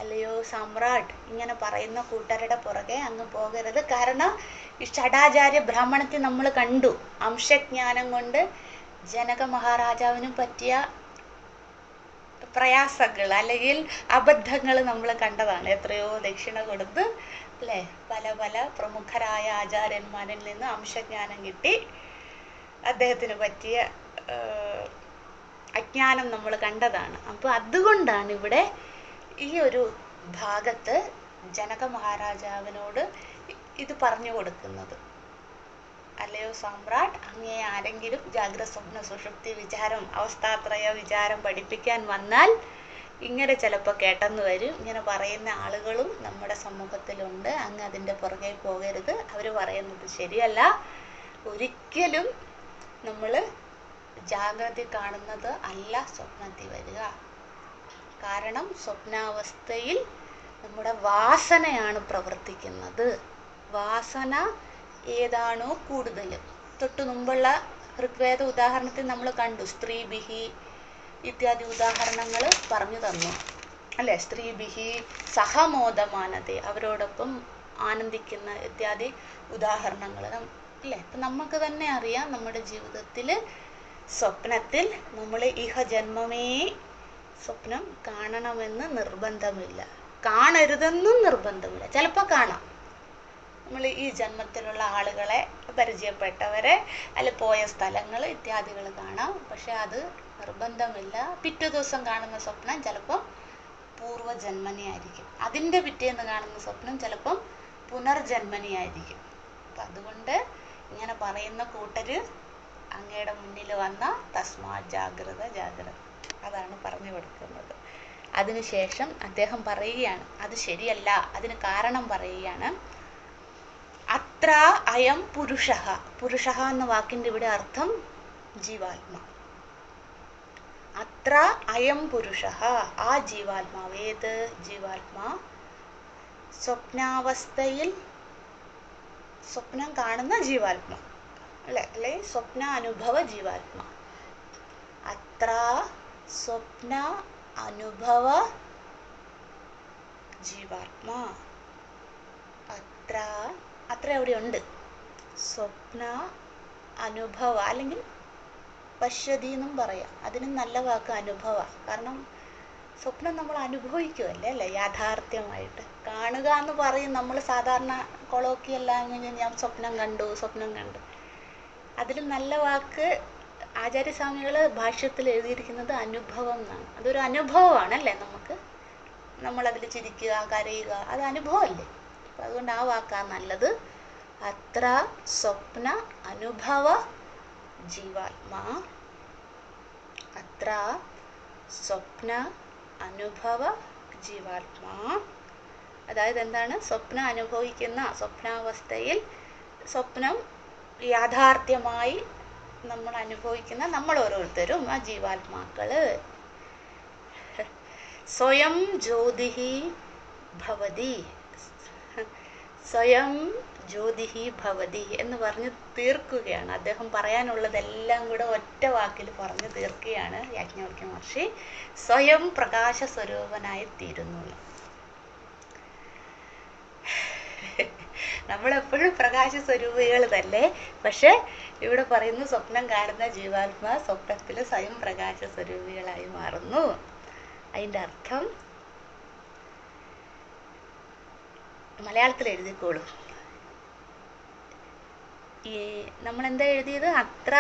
A: അല്ലയോ സാമ്രാട്ട്, ഇങ്ങനെ പറയുന്ന കൂട്ടരുടെ പുറകെ അങ്ങ് പോകരുത്. കാരണം ഈ ഷഡാചാര്യ ബ്രാഹ്മണത്തിൽ നമ്മൾ കണ്ടു, അംശജ്ഞാനം കൊണ്ട് ജനക മഹാരാജാവിനും പറ്റിയ പ്രയാസങ്ങൾ അല്ലെങ്കിൽ അബദ്ധങ്ങൾ നമ്മൾ കണ്ടതാണ്. എത്രയോ ദക്ഷിണ കൊടുത്ത് അല്ലേ, പല പല പ്രമുഖരായ ആചാര്യന്മാരിൽ നിന്ന് അംശജ്ഞാനം കിട്ടി അദ്ദേഹത്തിന് പറ്റിയ അജ്ഞാനം നമ്മൾ കണ്ടതാണ്. അപ്പോൾ അതുകൊണ്ടാണ് ഇവിടെ ഈ ഒരു ഭാഗത്ത് ജനക മഹാരാജാവിനോട് ഇത് പറഞ്ഞു കൊടുക്കുന്നത്. അല്ലയോ സാമ്രാട്ട്, അങ്ങേ ആരെങ്കിലും ജാഗ്രത സ്വപ്ന സുഷുപ്തി വിചാരം അവസ്ഥാത്രയ വിചാരം പഠിപ്പിക്കാൻ വന്നാൽ ഇങ്ങനെ ചിലപ്പോൾ കേട്ടെന്ന് വരും. ഇങ്ങനെ പറയുന്ന ആളുകളും നമ്മുടെ സമൂഹത്തിലുണ്ട്, അങ്ങ് അതിൻ്റെ പുറകെ പോകരുത്, അവർ പറയുന്നത് ശരിയല്ല. ഒരിക്കലും നമ്മൾ ജാഗ്രത കാണുന്നത് അല്ല സ്വപ്നത്തിൽ വരിക. കാരണം സ്വപ്നാവസ്ഥയിൽ നമ്മുടെ വാസനയാണ് പ്രവർത്തിക്കുന്നത്. വാസന ഏതാണോ കൂടുതൽ, തൊട്ടു മുമ്പുള്ള ഋഗ്വേദ ഉദാഹരണത്തിൽ നമ്മൾ കണ്ടു, സ്ത്രീഭിഹി ഇത്യാദി ഉദാഹരണങ്ങൾ പറഞ്ഞു തന്നു അല്ലെ. സ്ത്രീഭിഹി സഹമോദമാനത, അവരോടൊപ്പം ആനന്ദിക്കുന്ന ഇത്യാദി ഉദാഹരണങ്ങൾ അല്ലേ. അപ്പം നമുക്ക് തന്നെ അറിയാം, നമ്മുടെ ജീവിതത്തിൽ സ്വപ്നത്തിൽ നമ്മൾ ഇഹജന്മമേ സ്വപ്നം കാണണമെന്ന് നിർബന്ധമില്ല, കാണരുതെന്നും നിർബന്ധമില്ല. ചിലപ്പോൾ കാണാം, നമ്മൾ ഈ ജന്മത്തിലുള്ള ആളുകളെ, പരിചയപ്പെട്ടവരെ, അല്ല പോയ സ്ഥലങ്ങൾ ഇത്യാദികൾ കാണാം. പക്ഷെ അത് നിർബന്ധമില്ല. പിറ്റേ ദിവസം കാണുന്ന സ്വപ്നം ചിലപ്പം പൂർവ്വജന്മനിയായിരിക്കും, അതിൻ്റെ പിറ്റേന്ന് കാണുന്ന സ്വപ്നം ചിലപ്പം പുനർജന്മനിയായിരിക്കും. അപ്പം അതുകൊണ്ട് ഇങ്ങനെ പറയുന്ന കൂട്ടര് അങ്ങയുടെ മുന്നിൽ വന്ന തസ്മാ ജാഗ്രത ജാഗ്രത, അതാണ് പറഞ്ഞു കൊടുക്കുന്നത്. അതിനുശേഷം അദ്ദേഹം പറയുകയാണ് അത് ശരിയല്ല, അതിന് കാരണം പറയുകയാണ്. അത്ര അയം പുരുഷഃ, പുരുഷഃ എന്ന വാക്കിൻ്റെ ഇവിടെ അർത്ഥം ജീവാത്മാ. അത്ര അയം പുരുഷഃ, ആ ജീവാത്മാവ്, ഏത് ജീവാത്മാ? സ്വപ്നാവസ്ഥയിൽ സ്വപ്നം കാണുന്ന ജീവാത്മാ അല്ലെ സ്വപ്ന അനുഭവ ജീവാത്മാ. അത്ര സ്വപ്ന അനുഭവ ജീവാത്മാ. അത്ര അവിടെ ഉണ്ട്. സ്വപ്ന അനുഭവ അല്ലെങ്കിൽ പശ്യതി എന്നും പറയാം. അതിന് നല്ല വാക്ക് അനുഭവ. കാരണം സ്വപ്നം നമ്മൾ അനുഭവിക്കുമല്ലേ അല്ലേ, യാഥാർത്ഥ്യമായിട്ട്. കാണുക എന്ന് പറയും നമ്മൾ സാധാരണ കൊളോക്കിയെല്ലാം, ഞാൻ സ്വപ്നം കണ്ടു. അതിൽ നല്ല വാക്ക് ആചാര്യസ്വാമികൾ ഭാഷ്യത്തിൽ എഴുതിയിരിക്കുന്നത് അനുഭവം എന്നാണ്. അതൊരു അനുഭവമാണ് അല്ലേ നമുക്ക്. നമ്മളതിൽ ചിരിക്കുക, കരയുക, അത് അനുഭവമല്ലേ. അപ്പം അതുകൊണ്ട് ആ വാക്കാണ് നല്ലത്. അത്ര സ്വപ്ന അനുഭവ ജീവാത്മാ. അത്ര സ്വപ്ന അനുഭവ ജീവാത്മാ. അതായത് എന്താണ്? സ്വപ്നം അനുഭവിക്കുന്ന, സ്വപ്നാവസ്ഥയിൽ സ്വപ്നം യാഥാർത്ഥ്യമായി നമ്മൾ അനുഭവിക്കുന്ന നമ്മൾ ഓരോരുത്തരും ആ ജീവാത്മാക്കള്. സ്വയം ജ്യോതിഹി ഭവതി, സ്വയം ജ്യോതിഹി ഭവതി എന്ന് പറഞ്ഞ് തീർക്കുകയാണ്. അദ്ദേഹം പറയാനുള്ളതെല്ലാം കൂടെ ഒറ്റ വാക്കിൽ പറഞ്ഞു തീർക്കുകയാണ് യാജ്ഞവൽക്യ മഹർഷി. സ്വയം പ്രകാശ സ്വരൂപനായി തീരുന്നു. നമ്മളെപ്പോഴും പ്രകാശ സ്വരൂപികൾ തന്നെ. പക്ഷെ ഇവിടെ പറയുന്നു സ്വപ്നം കാണുന്ന ജീവാത്മാ സ്വപ്നത്തിൽ സ്വയം പ്രകാശ സ്വരൂപികളായി മാറുന്നു. അതിൻ്റെ അർത്ഥം മലയാളത്തിൽ എഴുതിക്കോളൂ. ഈ നമ്മളെന്താ എഴുതിയത്? അത്ര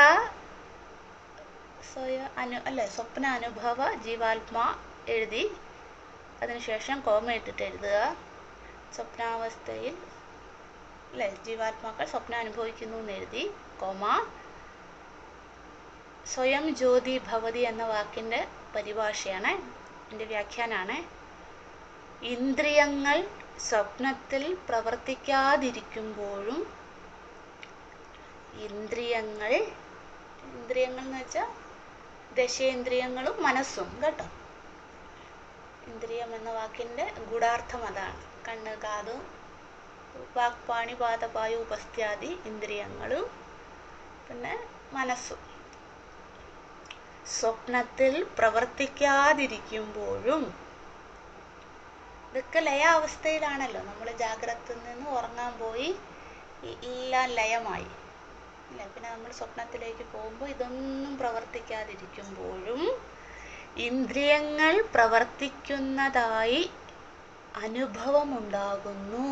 A: സ്വപ്ന അനുഭവ ജീവാത്മാ എഴുതി, അതിനുശേഷം കോമ ഇട്ടിട്ട് എഴുതുക. സ്വപ്നാവസ്ഥയിൽ അല്ലേ ജീവാത്മാക്കൾ സ്വപ്നം അനുഭവിക്കുന്നു എന്ന് എഴുതി, കോമ. സ്വയം ജ്യോതി ഭവതി എന്ന വാക്കിൻ്റെ പരിഭാഷയാണ്, എൻ്റെ വ്യാഖ്യാനാണ്. ഇന്ദ്രിയങ്ങൾ സ്വപ്നത്തിൽ പ്രവർത്തിക്കാതിരിക്കുമ്പോഴും, ഇന്ദ്രിയങ്ങൾ എന്ന് വെച്ചാൽ ദശേന്ദ്രിയങ്ങളും മനസ്സും കേട്ടോ. ഇന്ദ്രിയം എന്ന വാക്കിൻ്റെ ഗൂഢാർത്ഥം അതാണ്. കണ്ണ്, കാത്, വാക്പാണി പാദപായു ഉപസ്ഥ്യാദി ഇന്ദ്രിയങ്ങളും പിന്നെ മനസ്സും സ്വപ്നത്തിൽ പ്രവർത്തിക്കാതിരിക്കുമ്പോഴും, ഇതൊക്കെ ലയാവസ്ഥയിലാണല്ലോ. നമ്മൾ ജാഗ്രതയിൽ നിന്ന് ഉറങ്ങാൻ പോയി എല്ലാം ലയമായി അല്ലേ. പിന്നെ നമ്മൾ സ്വപ്നത്തിലേക്ക് പോകുമ്പോൾ ഇതൊന്നും പ്രവർത്തിക്കാതിരിക്കുമ്പോഴും ഇന്ദ്രിയങ്ങൾ പ്രവർത്തിക്കുന്നതായി അനുഭവമുണ്ടാകുന്നു.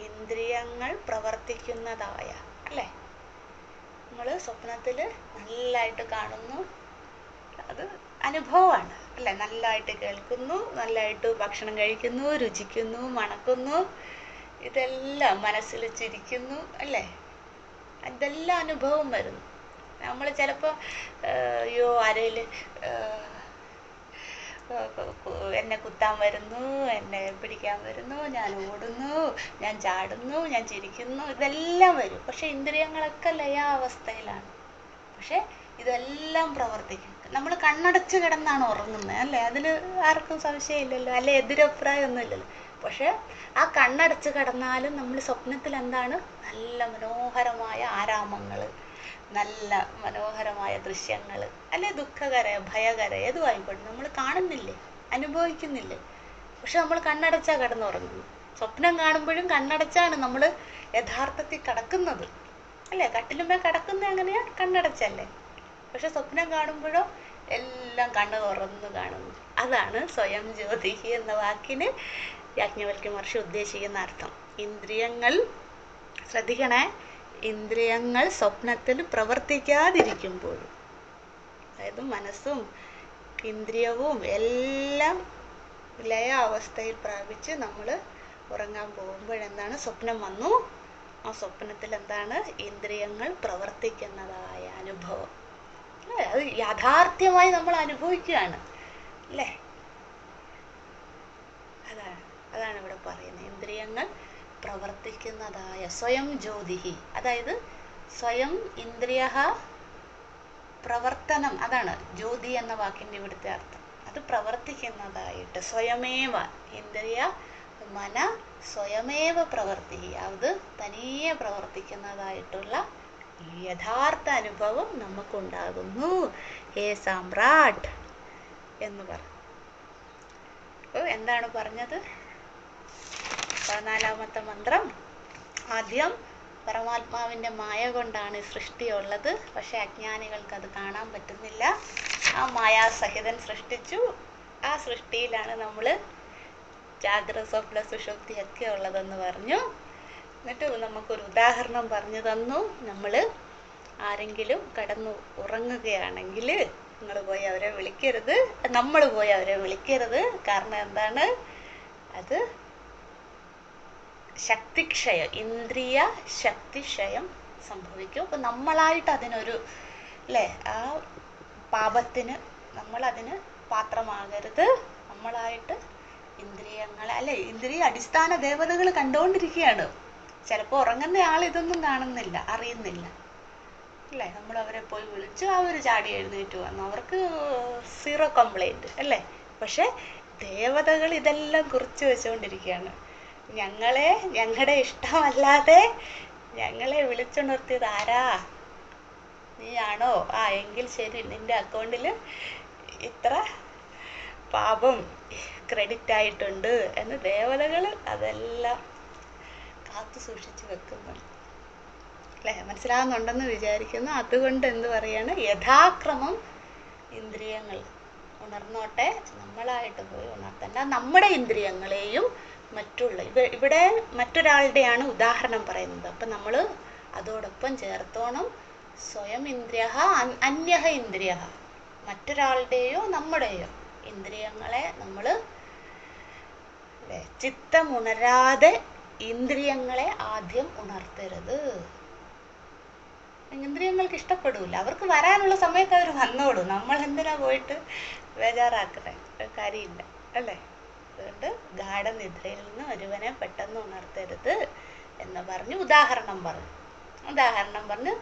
A: ഇന്ദ്രിയങ്ങൾ പ്രവർത്തിക്കുന്നതായ അല്ലേ, നമ്മൾ സ്വപ്നത്തിൽ നല്ലതായിട്ട് കാണുന്നു, അത് അനുഭവമാണ് അല്ലേ. നല്ലതായിട്ട് കേൾക്കുന്നു, നല്ലതായിട്ട് ഭക്ഷണം കഴിക്കുന്നു, രുചിക്കുന്നു, മണക്കുന്നു, ഇതെല്ലാം മനസ്സിൽ ചിരിക്കുന്നു അല്ലേ. ഇതെല്ലാം അനുഭവം വരുന്നു. നമ്മൾ ചിലപ്പോൾ അയ്യോ ആരേലും എന്നെ കുത്താൻ വരുന്നു, എന്നെ പിടിക്കാൻ വരുന്നു, ഞാൻ ഓടുന്നു, ഞാൻ ചാടുന്നു, ഞാൻ ചിരിക്കുന്നു, ഇതെല്ലാം വരും. പക്ഷെ ഇന്ദ്രിയങ്ങളൊക്കെ ലയാവസ്ഥയിലാണ്. പക്ഷെ ഇതെല്ലാം പ്രവർത്തിക്കും. നമ്മൾ കണ്ണടച്ച് കിടന്നാണ് ഉറങ്ങുന്നത് അല്ലേ, അതിൽ ആർക്കും സംശയമില്ലല്ലോ, അല്ലെ എതിരഭിപ്രായമൊന്നുമില്ലല്ലോ. പക്ഷെ ആ കണ്ണടച്ച് കിടന്നാലും നമ്മൾ സ്വപ്നത്തിൽ എന്താണ്, നല്ല മനോഹരമായ ആരാമങ്ങൾ, നല്ല മനോഹരമായ ദൃശ്യങ്ങൾ അല്ലെ, ദുഃഖകര ഭയകര ഏതുമായിക്കോട്ടെ നമ്മൾ കാണുന്നില്ലേ, അനുഭവിക്കുന്നില്ലേ. പക്ഷെ നമ്മൾ കണ്ണടച്ചാ കിടന്നുറങ്ങുന്നു. സ്വപ്നം കാണുമ്പോഴും കണ്ണടച്ചാണ് നമ്മൾ യഥാർത്ഥത്തിൽ കിടക്കുന്നത് അല്ലേ. കട്ടിലുമേ കിടക്കുന്നത് എങ്ങനെയാ, കണ്ണടച്ചല്ലേ. പക്ഷെ സ്വപ്നം കാണുമ്പോഴോ എല്ലാം കണ്ണ് തുറന്ന് കാണുന്നു. അതാണ് സ്വയം ജ്യോതി എന്ന വാക്കിന് യാജ്ഞവൽക്യ മഹർഷി ഉദ്ദേശിക്കുന്ന അർത്ഥം. ഇന്ദ്രിയങ്ങൾ, ശ്രദ്ധിക്കണേ, ഇന്ദ്രിയങ്ങൾ സ്വപ്നത്തിൽ പ്രവർത്തിക്കാതിരിക്കുമ്പോഴും, അതായത് മനസ്സും ഇന്ദ്രിയവും എല്ലാം ലയ അവസ്ഥയിൽ പ്രാപിച്ച് നമ്മൾ ഉറങ്ങാൻ പോകുമ്പോഴെന്താണ്, സ്വപ്നം വന്നു. ആ സ്വപ്നത്തിൽ എന്താണ്, ഇന്ദ്രിയങ്ങൾ പ്രവർത്തിക്കുന്നതായ അനുഭവം അല്ലേ, അത് യാഥാർത്ഥ്യമായി നമ്മൾ അനുഭവിക്കുകയാണ് അല്ലേ. അതാണ് ഇവിടെ പറയുന്നത്. ഇന്ദ്രിയങ്ങൾ പ്രവർത്തിക്കുന്നതായ സ്വയം ജ്യോതിഹി, അതായത് സ്വയം ഇന്ദ്രിയ പ്രവർത്തനം, അതാണ് ജ്യോതി എന്ന വാക്കിൻ്റെ ഇവിടുത്തെ അർത്ഥം. അത് പ്രവർത്തിക്കുന്നതായിട്ട് സ്വയമേവ, ഇന്ദ്രിയ മന സ്വയമേവ പ്രവർത്തി, അത് തനിയെ പ്രവർത്തിക്കുന്നതായിട്ടുള്ള യഥാർത്ഥ അനുഭവം നമുക്കുണ്ടാകുന്നു. ഹേ സാമ്രാട്ട് എന്ന് പറഞ്ഞു. അപ്പോൾ എന്താണ് പറഞ്ഞത്? 14-ാമത്തെ മന്ത്രം, ആദ്യം പരമാത്മാവിൻ്റെ മായ കൊണ്ടാണ് സൃഷ്ടിയുള്ളത്. പക്ഷെ അജ്ഞാനികൾക്ക് അത് കാണാൻ പറ്റുന്നില്ല. ആ മായാസഹിതൻ സൃഷ്ടിച്ചു. ആ സൃഷ്ടിയിലാണ് നമ്മൾ ജാഗ്രത, സ്വപ്ന, സുഷുപ്തിയൊക്കെ ഉള്ളതെന്ന് പറഞ്ഞു. എന്നിട്ട് നമുക്കൊരു ഉദാഹരണം പറഞ്ഞു തന്നു. നമ്മൾ ആരെങ്കിലും കിടന്നു ഉറങ്ങുകയാണെങ്കിൽ നമ്മൾ പോയി അവരെ വിളിക്കരുത്. കാരണം എന്താണ്, അത് ശക്തിക്ഷയം, ഇന്ദ്രിയ ശക്തിക്ഷയം സംഭവിക്കും. അപ്പം നമ്മളായിട്ട് അതിനൊരു അല്ലേ, ആ പാപത്തിന് നമ്മളതിന് പാത്രമാകരുത്. നമ്മളായിട്ട് ഇന്ദ്രിയങ്ങളെ അല്ലെ, ഇന്ദ്രിയ അടിസ്ഥാന ദേവതകൾ കണ്ടുകൊണ്ടിരിക്കുകയാണ്. ചിലപ്പോൾ ഉറങ്ങുന്ന ആൾ ഇതൊന്നും കാണുന്നില്ല, അറിയുന്നില്ല അല്ലേ. നമ്മൾ അവരെ പോയി വിളിച്ചു, അവർ ചാടി എഴുന്നേറ്റ് വന്നു, അവർക്ക് 0 കംപ്ലൈൻറ്റ് അല്ലേ. പക്ഷെ ദേവതകൾ ഇതെല്ലാം കുറിച്ച് വെച്ചുകൊണ്ടിരിക്കുകയാണ്. ഞങ്ങളുടെ ഇഷ്ടമല്ലാതെ ഞങ്ങളെ വിളിച്ചുണർത്തിയത് ആരാ, നീയാണോ? എങ്കിൽ ശരി, നിന്റെ അക്കൗണ്ടിൽ ഇത്ര പാപം ക്രെഡിറ്റ് ആയിട്ടുണ്ട് എന്ന് ദേവതകൾ അതെല്ലാം കാത്തു സൂക്ഷിച്ചു വെക്കുന്നുണ്ട് അല്ലേ. മനസ്സിലാകുന്നുണ്ടെന്ന് വിചാരിക്കുന്നു. അതുകൊണ്ട് എന്ത് പറയാണ്, യഥാക്രമം ഇന്ദ്രിയങ്ങൾ ഉണർന്നോട്ടെ, നമ്മളായിട്ട് പോയി ഉണർത്തണ്ട. നമ്മുടെ ഇന്ദ്രിയങ്ങളെയും ഇവിടെ മറ്റൊരാളുടെയാണ് ഉദാഹരണം പറയുന്നത്. അപ്പം നമ്മൾ അതോടൊപ്പം ചേർത്തോണം സ്വയം ഇന്ദ്രിയ അന്യഹ ഇന്ദ്രിയ, മറ്റൊരാളുടെയോ നമ്മുടെയോ ഇന്ദ്രിയങ്ങളെ നമ്മൾ ചിത്തമുണരാതെ ഇന്ദ്രിയങ്ങളെ ആദ്യം ഉണർത്തരുത്. ഇന്ദ്രിയങ്ങൾക്ക് ഇഷ്ടപ്പെടൂല, അവർക്ക് വരാനുള്ള സമയത്ത് അവർ വന്നോളൂ. നമ്മൾ എന്തിനാ പോയിട്ട് ബേജാറാക്കണേ, കാര്യമില്ല അല്ലേ? അതുകൊണ്ട് ഗാഠനിദ്രയിൽ നിന്ന് ഒരുവനെ പെട്ടെന്ന് ഉണർത്തരുത് എന്ന് പറഞ്ഞ് ഉദാഹരണം പറഞ്ഞു.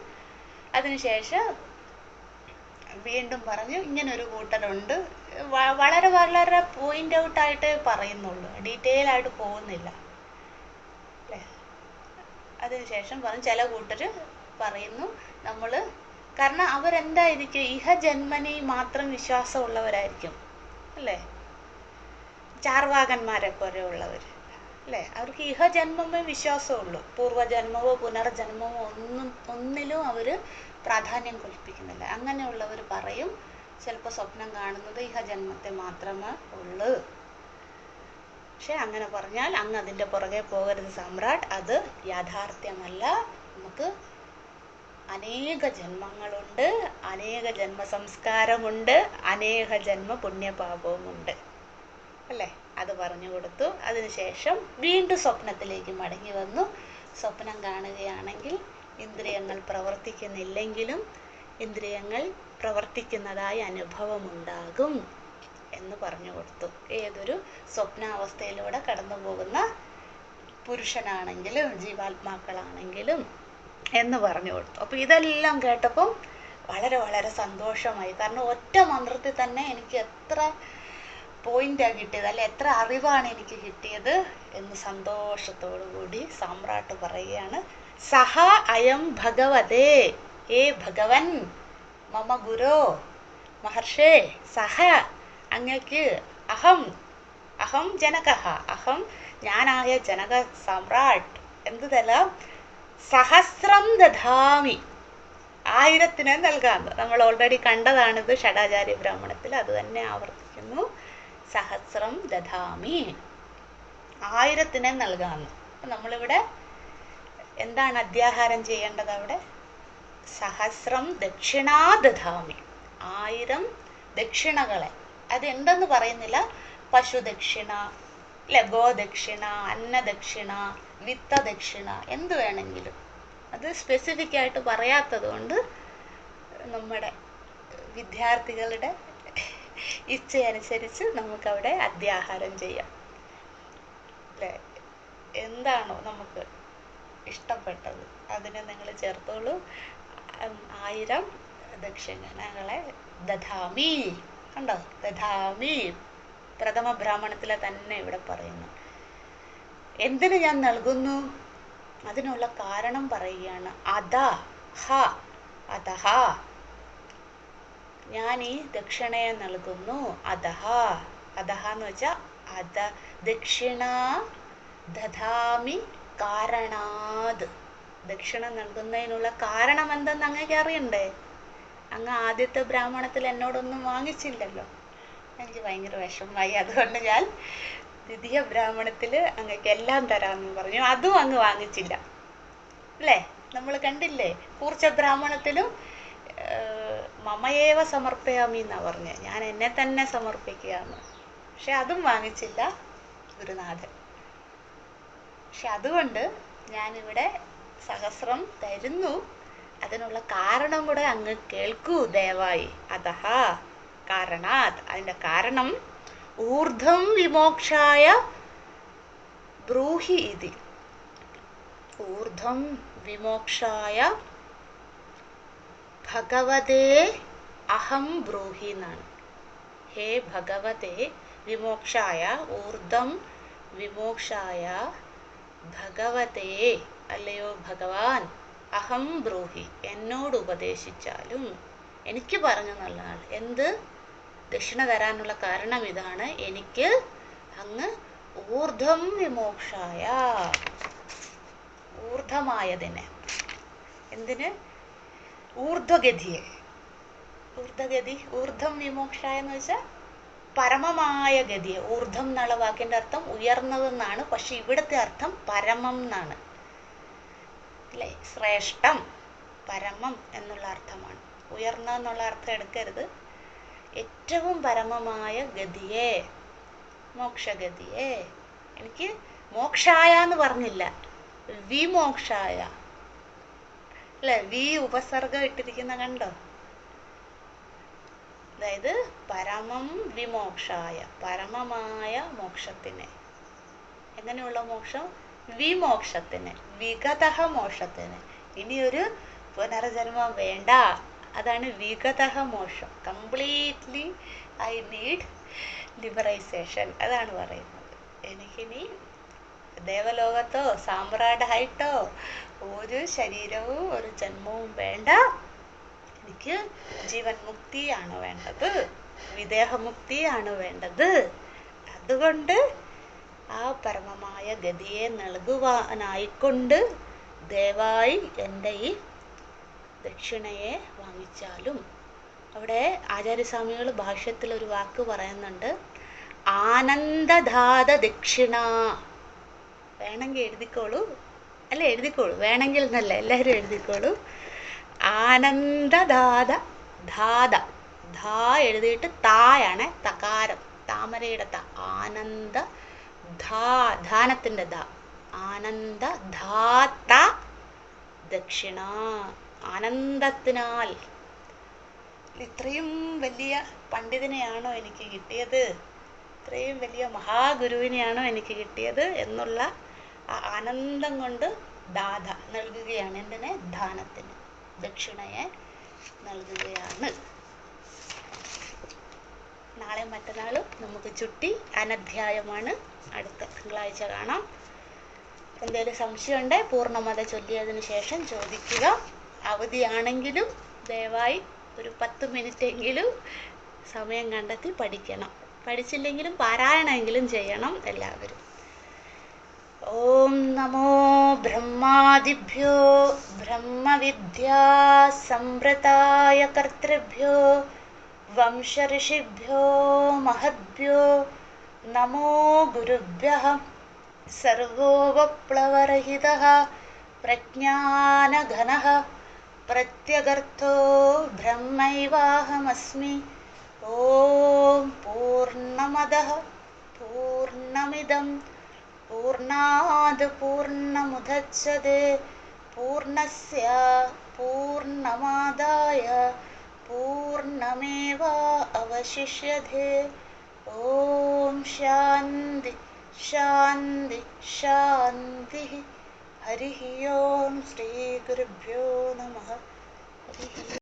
A: അതിനുശേഷം വീണ്ടും പറഞ്ഞു ഇങ്ങനൊരു കൂട്ടരുണ്ട്. വളരെ വളരെ പോയിന്റ് ഔട്ട് ആയിട്ടേ പറയുന്നുള്ളൂ, ഡീറ്റെയിൽ ആയിട്ട് പോകുന്നില്ല അല്ലേ. അതിനുശേഷം പറഞ്ഞു ചില കൂട്ടര് പറയുന്നു നമ്മൾ, കാരണം അവരെന്തായിരിക്കും ഇഹജന്മനി മാത്രം വിശ്വാസമുള്ളവരായിരിക്കും അല്ലേ, ചാർവാകന്മാരെ പോലെയുള്ളവർ അല്ലേ. അവർക്ക് ഇഹജന്മമേ വിശ്വാസമുള്ളൂ, പൂർവ്വജന്മവോ പുനർജന്മവോ ഒന്നിലും അവർ പ്രാധാന്യം കൽപ്പിക്കുന്നില്ല. അങ്ങനെയുള്ളവർ പറയും ചിലപ്പോൾ സ്വപ്നം കാണുന്നത് ഇഹജന്മത്തെ മാത്രമേ ഉള്ളൂ. പക്ഷെ അങ്ങനെ പറഞ്ഞാൽ അങ്ങ് അതിൻ്റെ പുറകെ പോകരുത് സമ്രാട്ട്, അത് യാഥാർത്ഥ്യമല്ല. നമുക്ക് അനേക ജന്മങ്ങളുണ്ട്, അനേക ജന്മ സംസ്കാരമുണ്ട്, അനേക ജന്മ പുണ്യപാപവുമുണ്ട് അല്ലേ. അത് പറഞ്ഞു കൊടുത്തു. അതിനുശേഷം വീണ്ടും സ്വപ്നത്തിലേക്ക് മടങ്ങി വന്നു. സ്വപ്നം കാണുകയാണെങ്കിൽ ഇന്ദ്രിയങ്ങൾ പ്രവർത്തിക്കുന്നില്ലെങ്കിലും ഇന്ദ്രിയങ്ങൾ പ്രവർത്തിക്കുന്നതായി അനുഭവമുണ്ടാകും എന്ന് പറഞ്ഞു കൊടുത്തു. ഏതൊരു സ്വപ്നാവസ്ഥയിലൂടെ കടന്നു പോകുന്ന പുരുഷനാണെങ്കിലും ജീവാത്മാക്കളാണെങ്കിലും എന്ന് പറഞ്ഞു കൊടുത്തു. അപ്പോൾ ഇതെല്ലാം കേട്ടപ്പം വളരെ വളരെ സന്തോഷമായി. കാരണം ഒറ്റ മന്ത്രത്തിൽ തന്നെ എനിക്ക് എത്ര പോയിന്റാണ് കിട്ടിയത്, അല്ലെ എത്ര അറിവാണ് എനിക്ക് കിട്ടിയത് എന്ന് സന്തോഷത്തോടു കൂടി സാമ്രാട്ട് പറയുകയാണ്. സഹ അയം ഭഗവതേ, ഏ ഭഗവൻ, മമ ഗുരോ മഹർഷേ, സഹ അങ്ങക്ക്, അഹം ജനകഃ, അഹം ഞാനായ ജനക സാമ്രാട്ട് എന്ത് തരാം, സഹസ്രം ദധാമി, 1000 നൽകാന്ന്. നമ്മൾ ഓൾറെഡി കണ്ടതാണിത് ഷഡാചാര്യ ബ്രാഹ്മണത്തിൽ, അത് തന്നെ ആവർത്തിക്കുന്നു. സഹസ്രം ദധാമി, 1000 നൽകാന്ന്. നമ്മളിവിടെ എന്താണ് അധ്യാഹാരം ചെയ്യേണ്ടത്? അവിടെ സഹസ്രം ദക്ഷിണാ ദധാമി, 1000 ദക്ഷിണകളെ. അത് എന്തെന്ന് പറയുന്നില്ല, പശുദക്ഷിണ അല്ലെ, ഗോദക്ഷിണ, അന്നദക്ഷിണ, വിത്തദക്ഷിണ, എന്ത് വേണമെങ്കിലും. അത് സ്പെസിഫിക് ആയിട്ട് പറയാത്തത് കൊണ്ട് നമ്മുടെ വിദ്യാർത്ഥികളുടെ ഇച്ഛയനുസരിച്ച് നമുക്കവിടെ അധ്യാഹാരം ചെയ്യാം അല്ലേ. എന്താണോ നമുക്ക് ഇഷ്ടപ്പെട്ടത് അതിനെ നിങ്ങൾ ചേർത്തോളൂ. 1000 ദക്ഷിണകളെ ദധാമി, കണ്ടോ, ദധാമി പ്രഥമ ബ്രാഹ്മണത്തിലെ തന്നെ ഇവിടെ പറയുന്നു. എന്തിനു ഞാൻ നൽകുന്നു? അതിനുള്ള കാരണം പറയുകയാണ്. അതഹ ഞാൻ ഈ ദക്ഷിണയെ നൽകുന്നു. അതഹ എന്ന് വെച്ചാൽ ദക്ഷിണ ദധാമി കാരണാത്, ദക്ഷിണ നൽകുന്നതിനുള്ള കാരണം എന്തെന്ന് അങ്ങേക്ക് അറിയണ്ടേ? അങ്ങ് ആദ്യത്തെ ബ്രാഹ്മണത്തിൽ എന്നോടൊന്നും വാങ്ങിച്ചില്ലല്ലോ. എനിക്ക് ഭയങ്കര വിഷമമായി. അതുകൊണ്ട് ഞാൻ ദ്വിതീയ ബ്രാഹ്മണത്തിൽ അങ്ങക്ക് എല്ലാം തരാമെന്ന് പറഞ്ഞു. അതും അങ്ങ് വാങ്ങിച്ചില്ല അല്ലേ. നമ്മൾ കണ്ടില്ലേ, കൂർച്ച ബ്രാഹ്മണത്തിലും മമയേവ സമർപ്പയാമി എന്നാ പറഞ്ഞത്, ഞാൻ എന്നെ തന്നെ സമർപ്പിക്കുകയാണ്. പക്ഷെ അതും വാങ്ങിച്ചില്ല ഗുരുനാഥൻ. പക്ഷെ അതുകൊണ്ട് ഞാനിവിടെ സഹസ്രം തരുന്നു, അതിനുള്ള കാരണം കൂടെ അങ്ങ് കേൾക്കൂ ദയവായി. അതഹ കാരണാത്, അതിന്റെ കാരണം ഊർധ്വം വിമോക്ഷായ ബ്രൂഹി ഇതി, ഊർധ്വം വിമോക്ഷായ ഭഗവതേ അഹം ബ്രൂഹി എന്നാണ്. ഹേ ഭഗവതേ വിമോക്ഷായ, ഊർധ്വം വിമോക്ഷായ ഭഗവതേ, അല്ലയോ ഭഗവാൻ, അഹം ബ്രൂഹി എന്നോട് ഉപദേശിച്ചാലും. എനിക്ക് പറഞ്ഞു നല്ലതാണ്. എന്ത്? ദക്ഷിണ തരാനുള്ള കാരണം ഇതാണ്, എനിക്ക് അങ്ങ് ഊർധ്വം വിമോക്ഷായ, ഊർധ്വമായതിനെ, എന്തിന്? ഊർധ്വഗതിയെ. ഊർധ്വഗതി, ഊർധ്വം വിമോക്ഷായ എന്ന് വെച്ചാൽ പരമമായ ഗതിയെ, ഊർധ്വം എന്നുള്ള വാക്കിന്റെ അർത്ഥം ഉയർന്നതെന്നാണ്, പക്ഷെ ഇവിടുത്തെ അർത്ഥം പരമം എന്നാണ് അല്ലേ. ശ്രേഷ്ഠം, പരമം എന്നുള്ള അർത്ഥമാണ്. ഉയർന്ന എന്നുള്ള അർത്ഥം എടുക്കരുത്. ഏറ്റവും പരമമായ ഗതിയെ, മോക്ഷഗതിയെ. എനിക്ക് മോക്ഷായ എന്ന് പറഞ്ഞില്ല, വിമോക്ഷായ അല്ലെ, വി ഉപസർഗം ഇട്ടിരിക്കുന്ന കണ്ടോ. അതായത് പരമം വിമോക്ഷായ, പരമമായ മോക്ഷത്തിന്. എങ്ങനെയുള്ള മോക്ഷം? വിമോക്ഷത്തിന്, വിഗതഃ മോക്ഷത്തിന്. ഇനിയൊരു പുനർജന്മം വേണ്ട, അതാണ് വിഗതഃ മോക്ഷം. കംപ്ലീറ്റ്ലി ഐ നീഡ് ലിബറൈസേഷൻ, അതാണ് പറയുന്നത്. എനിക്കിനി ദേവലോകത്തോ സാമ്രാട്ടായിട്ടോ ഒരു ശരീരവും ഒരു ജന്മവും വേണ്ട. എനിക്ക് ജീവൻ മുക്തിയാണ് വേണ്ടത്, വിദേഹമുക്തിയാണ് വേണ്ടത്. അതുകൊണ്ട് ആ പരമമായ ഗതിയെ നൽകുവാനായിക്കൊണ്ട് ദയവായി എൻ്റെ ഈ ദക്ഷിണയെ വാങ്ങിച്ചാലും. അവിടെ ആചാര്യസ്വാമികൾ ഭാഷ്യത്തിൽ ഒരു വാക്ക് പറയുന്നുണ്ട്, ആനന്ദദാത ദക്ഷിണ. വേണമെങ്കിൽ എഴുതിക്കോളൂ, അല്ല എഴുതിക്കോളൂ, വേണമെങ്കിൽ എന്നല്ല, എല്ലാവരും എഴുതിക്കോളൂ. ആനന്ദദാത, ധാത, ധാ എഴുതിയിട്ട് തായാണ്, തകാരം, താമരയുടെ ത. ആനന്ദ ധാ, ധാനത്തിന്റെ ധ. ആനന്ദ ധാത ദക്ഷിണ, ആനന്ദത്തിനാൽ. ഇത്രയും വലിയ പണ്ഡിതനെയാണോ എനിക്ക് കിട്ടിയത്, ഇത്രയും വലിയ മഹാഗുരുവിനെയാണോ എനിക്ക് കിട്ടിയത് എന്നുള്ള ആ ആനന്ദം കൊണ്ട് ദാത നൽകുകയാണ്. എന്തിനെ? ദാനത്തിന്, ദക്ഷിണയെ നൽകുകയാണ്. നാളെ മറ്റന്നാളും നമുക്ക് ചുട്ടി അനധ്യായമാണ്. അടുത്ത തിങ്കളാഴ്ച കാണാം. എന്തെങ്കിലും സംശയമുണ്ടേ പൂർണ്ണമത ചൊല്ലിയതിന് ശേഷം ചോദിക്കുക. അവധിയാണെങ്കിലും ദയവായി ഒരു 10 മിനിറ്റെങ്കിലും സമയം കണ്ടെത്തി പഠിക്കണം. പഠിച്ചില്ലെങ്കിലും പാരായണമെങ്കിലും ചെയ്യണം എല്ലാവരും. ഓം നമോ ബ്രഹ്മാദിഭ്യോ ബ്രഹ്മവിദ്യാ സംവൃതായ കർത്തൃഭ്യോ വംശഋഷിഭ്യോ മഹദ്ഭ്യോ നമോ ഗുരുഭ്യഃ. സർവോപപ്ലവരഹിതഃ പ്രജ്ഞാനഘനഃ പ്രത്യഗർത്ഥോ ബ്രഹ്മൈവാഹമസ്മി. ഓം പൂർണ്ണമദഃ പൂർണ്ണമിദം പൂർണ്ണാത് പൂർണ്ണമുദച്യതേ പൂർണ്ണസ്യ പൂർണ്ണമാദായ പൂർണ്ണമേവാവശിഷ്യതേ. ഓം ശാന്തി ശാന്തി ശാന്തി. ഹരി ഓം. ശ്രീ ഗുരുഭ്യോ നമഃ.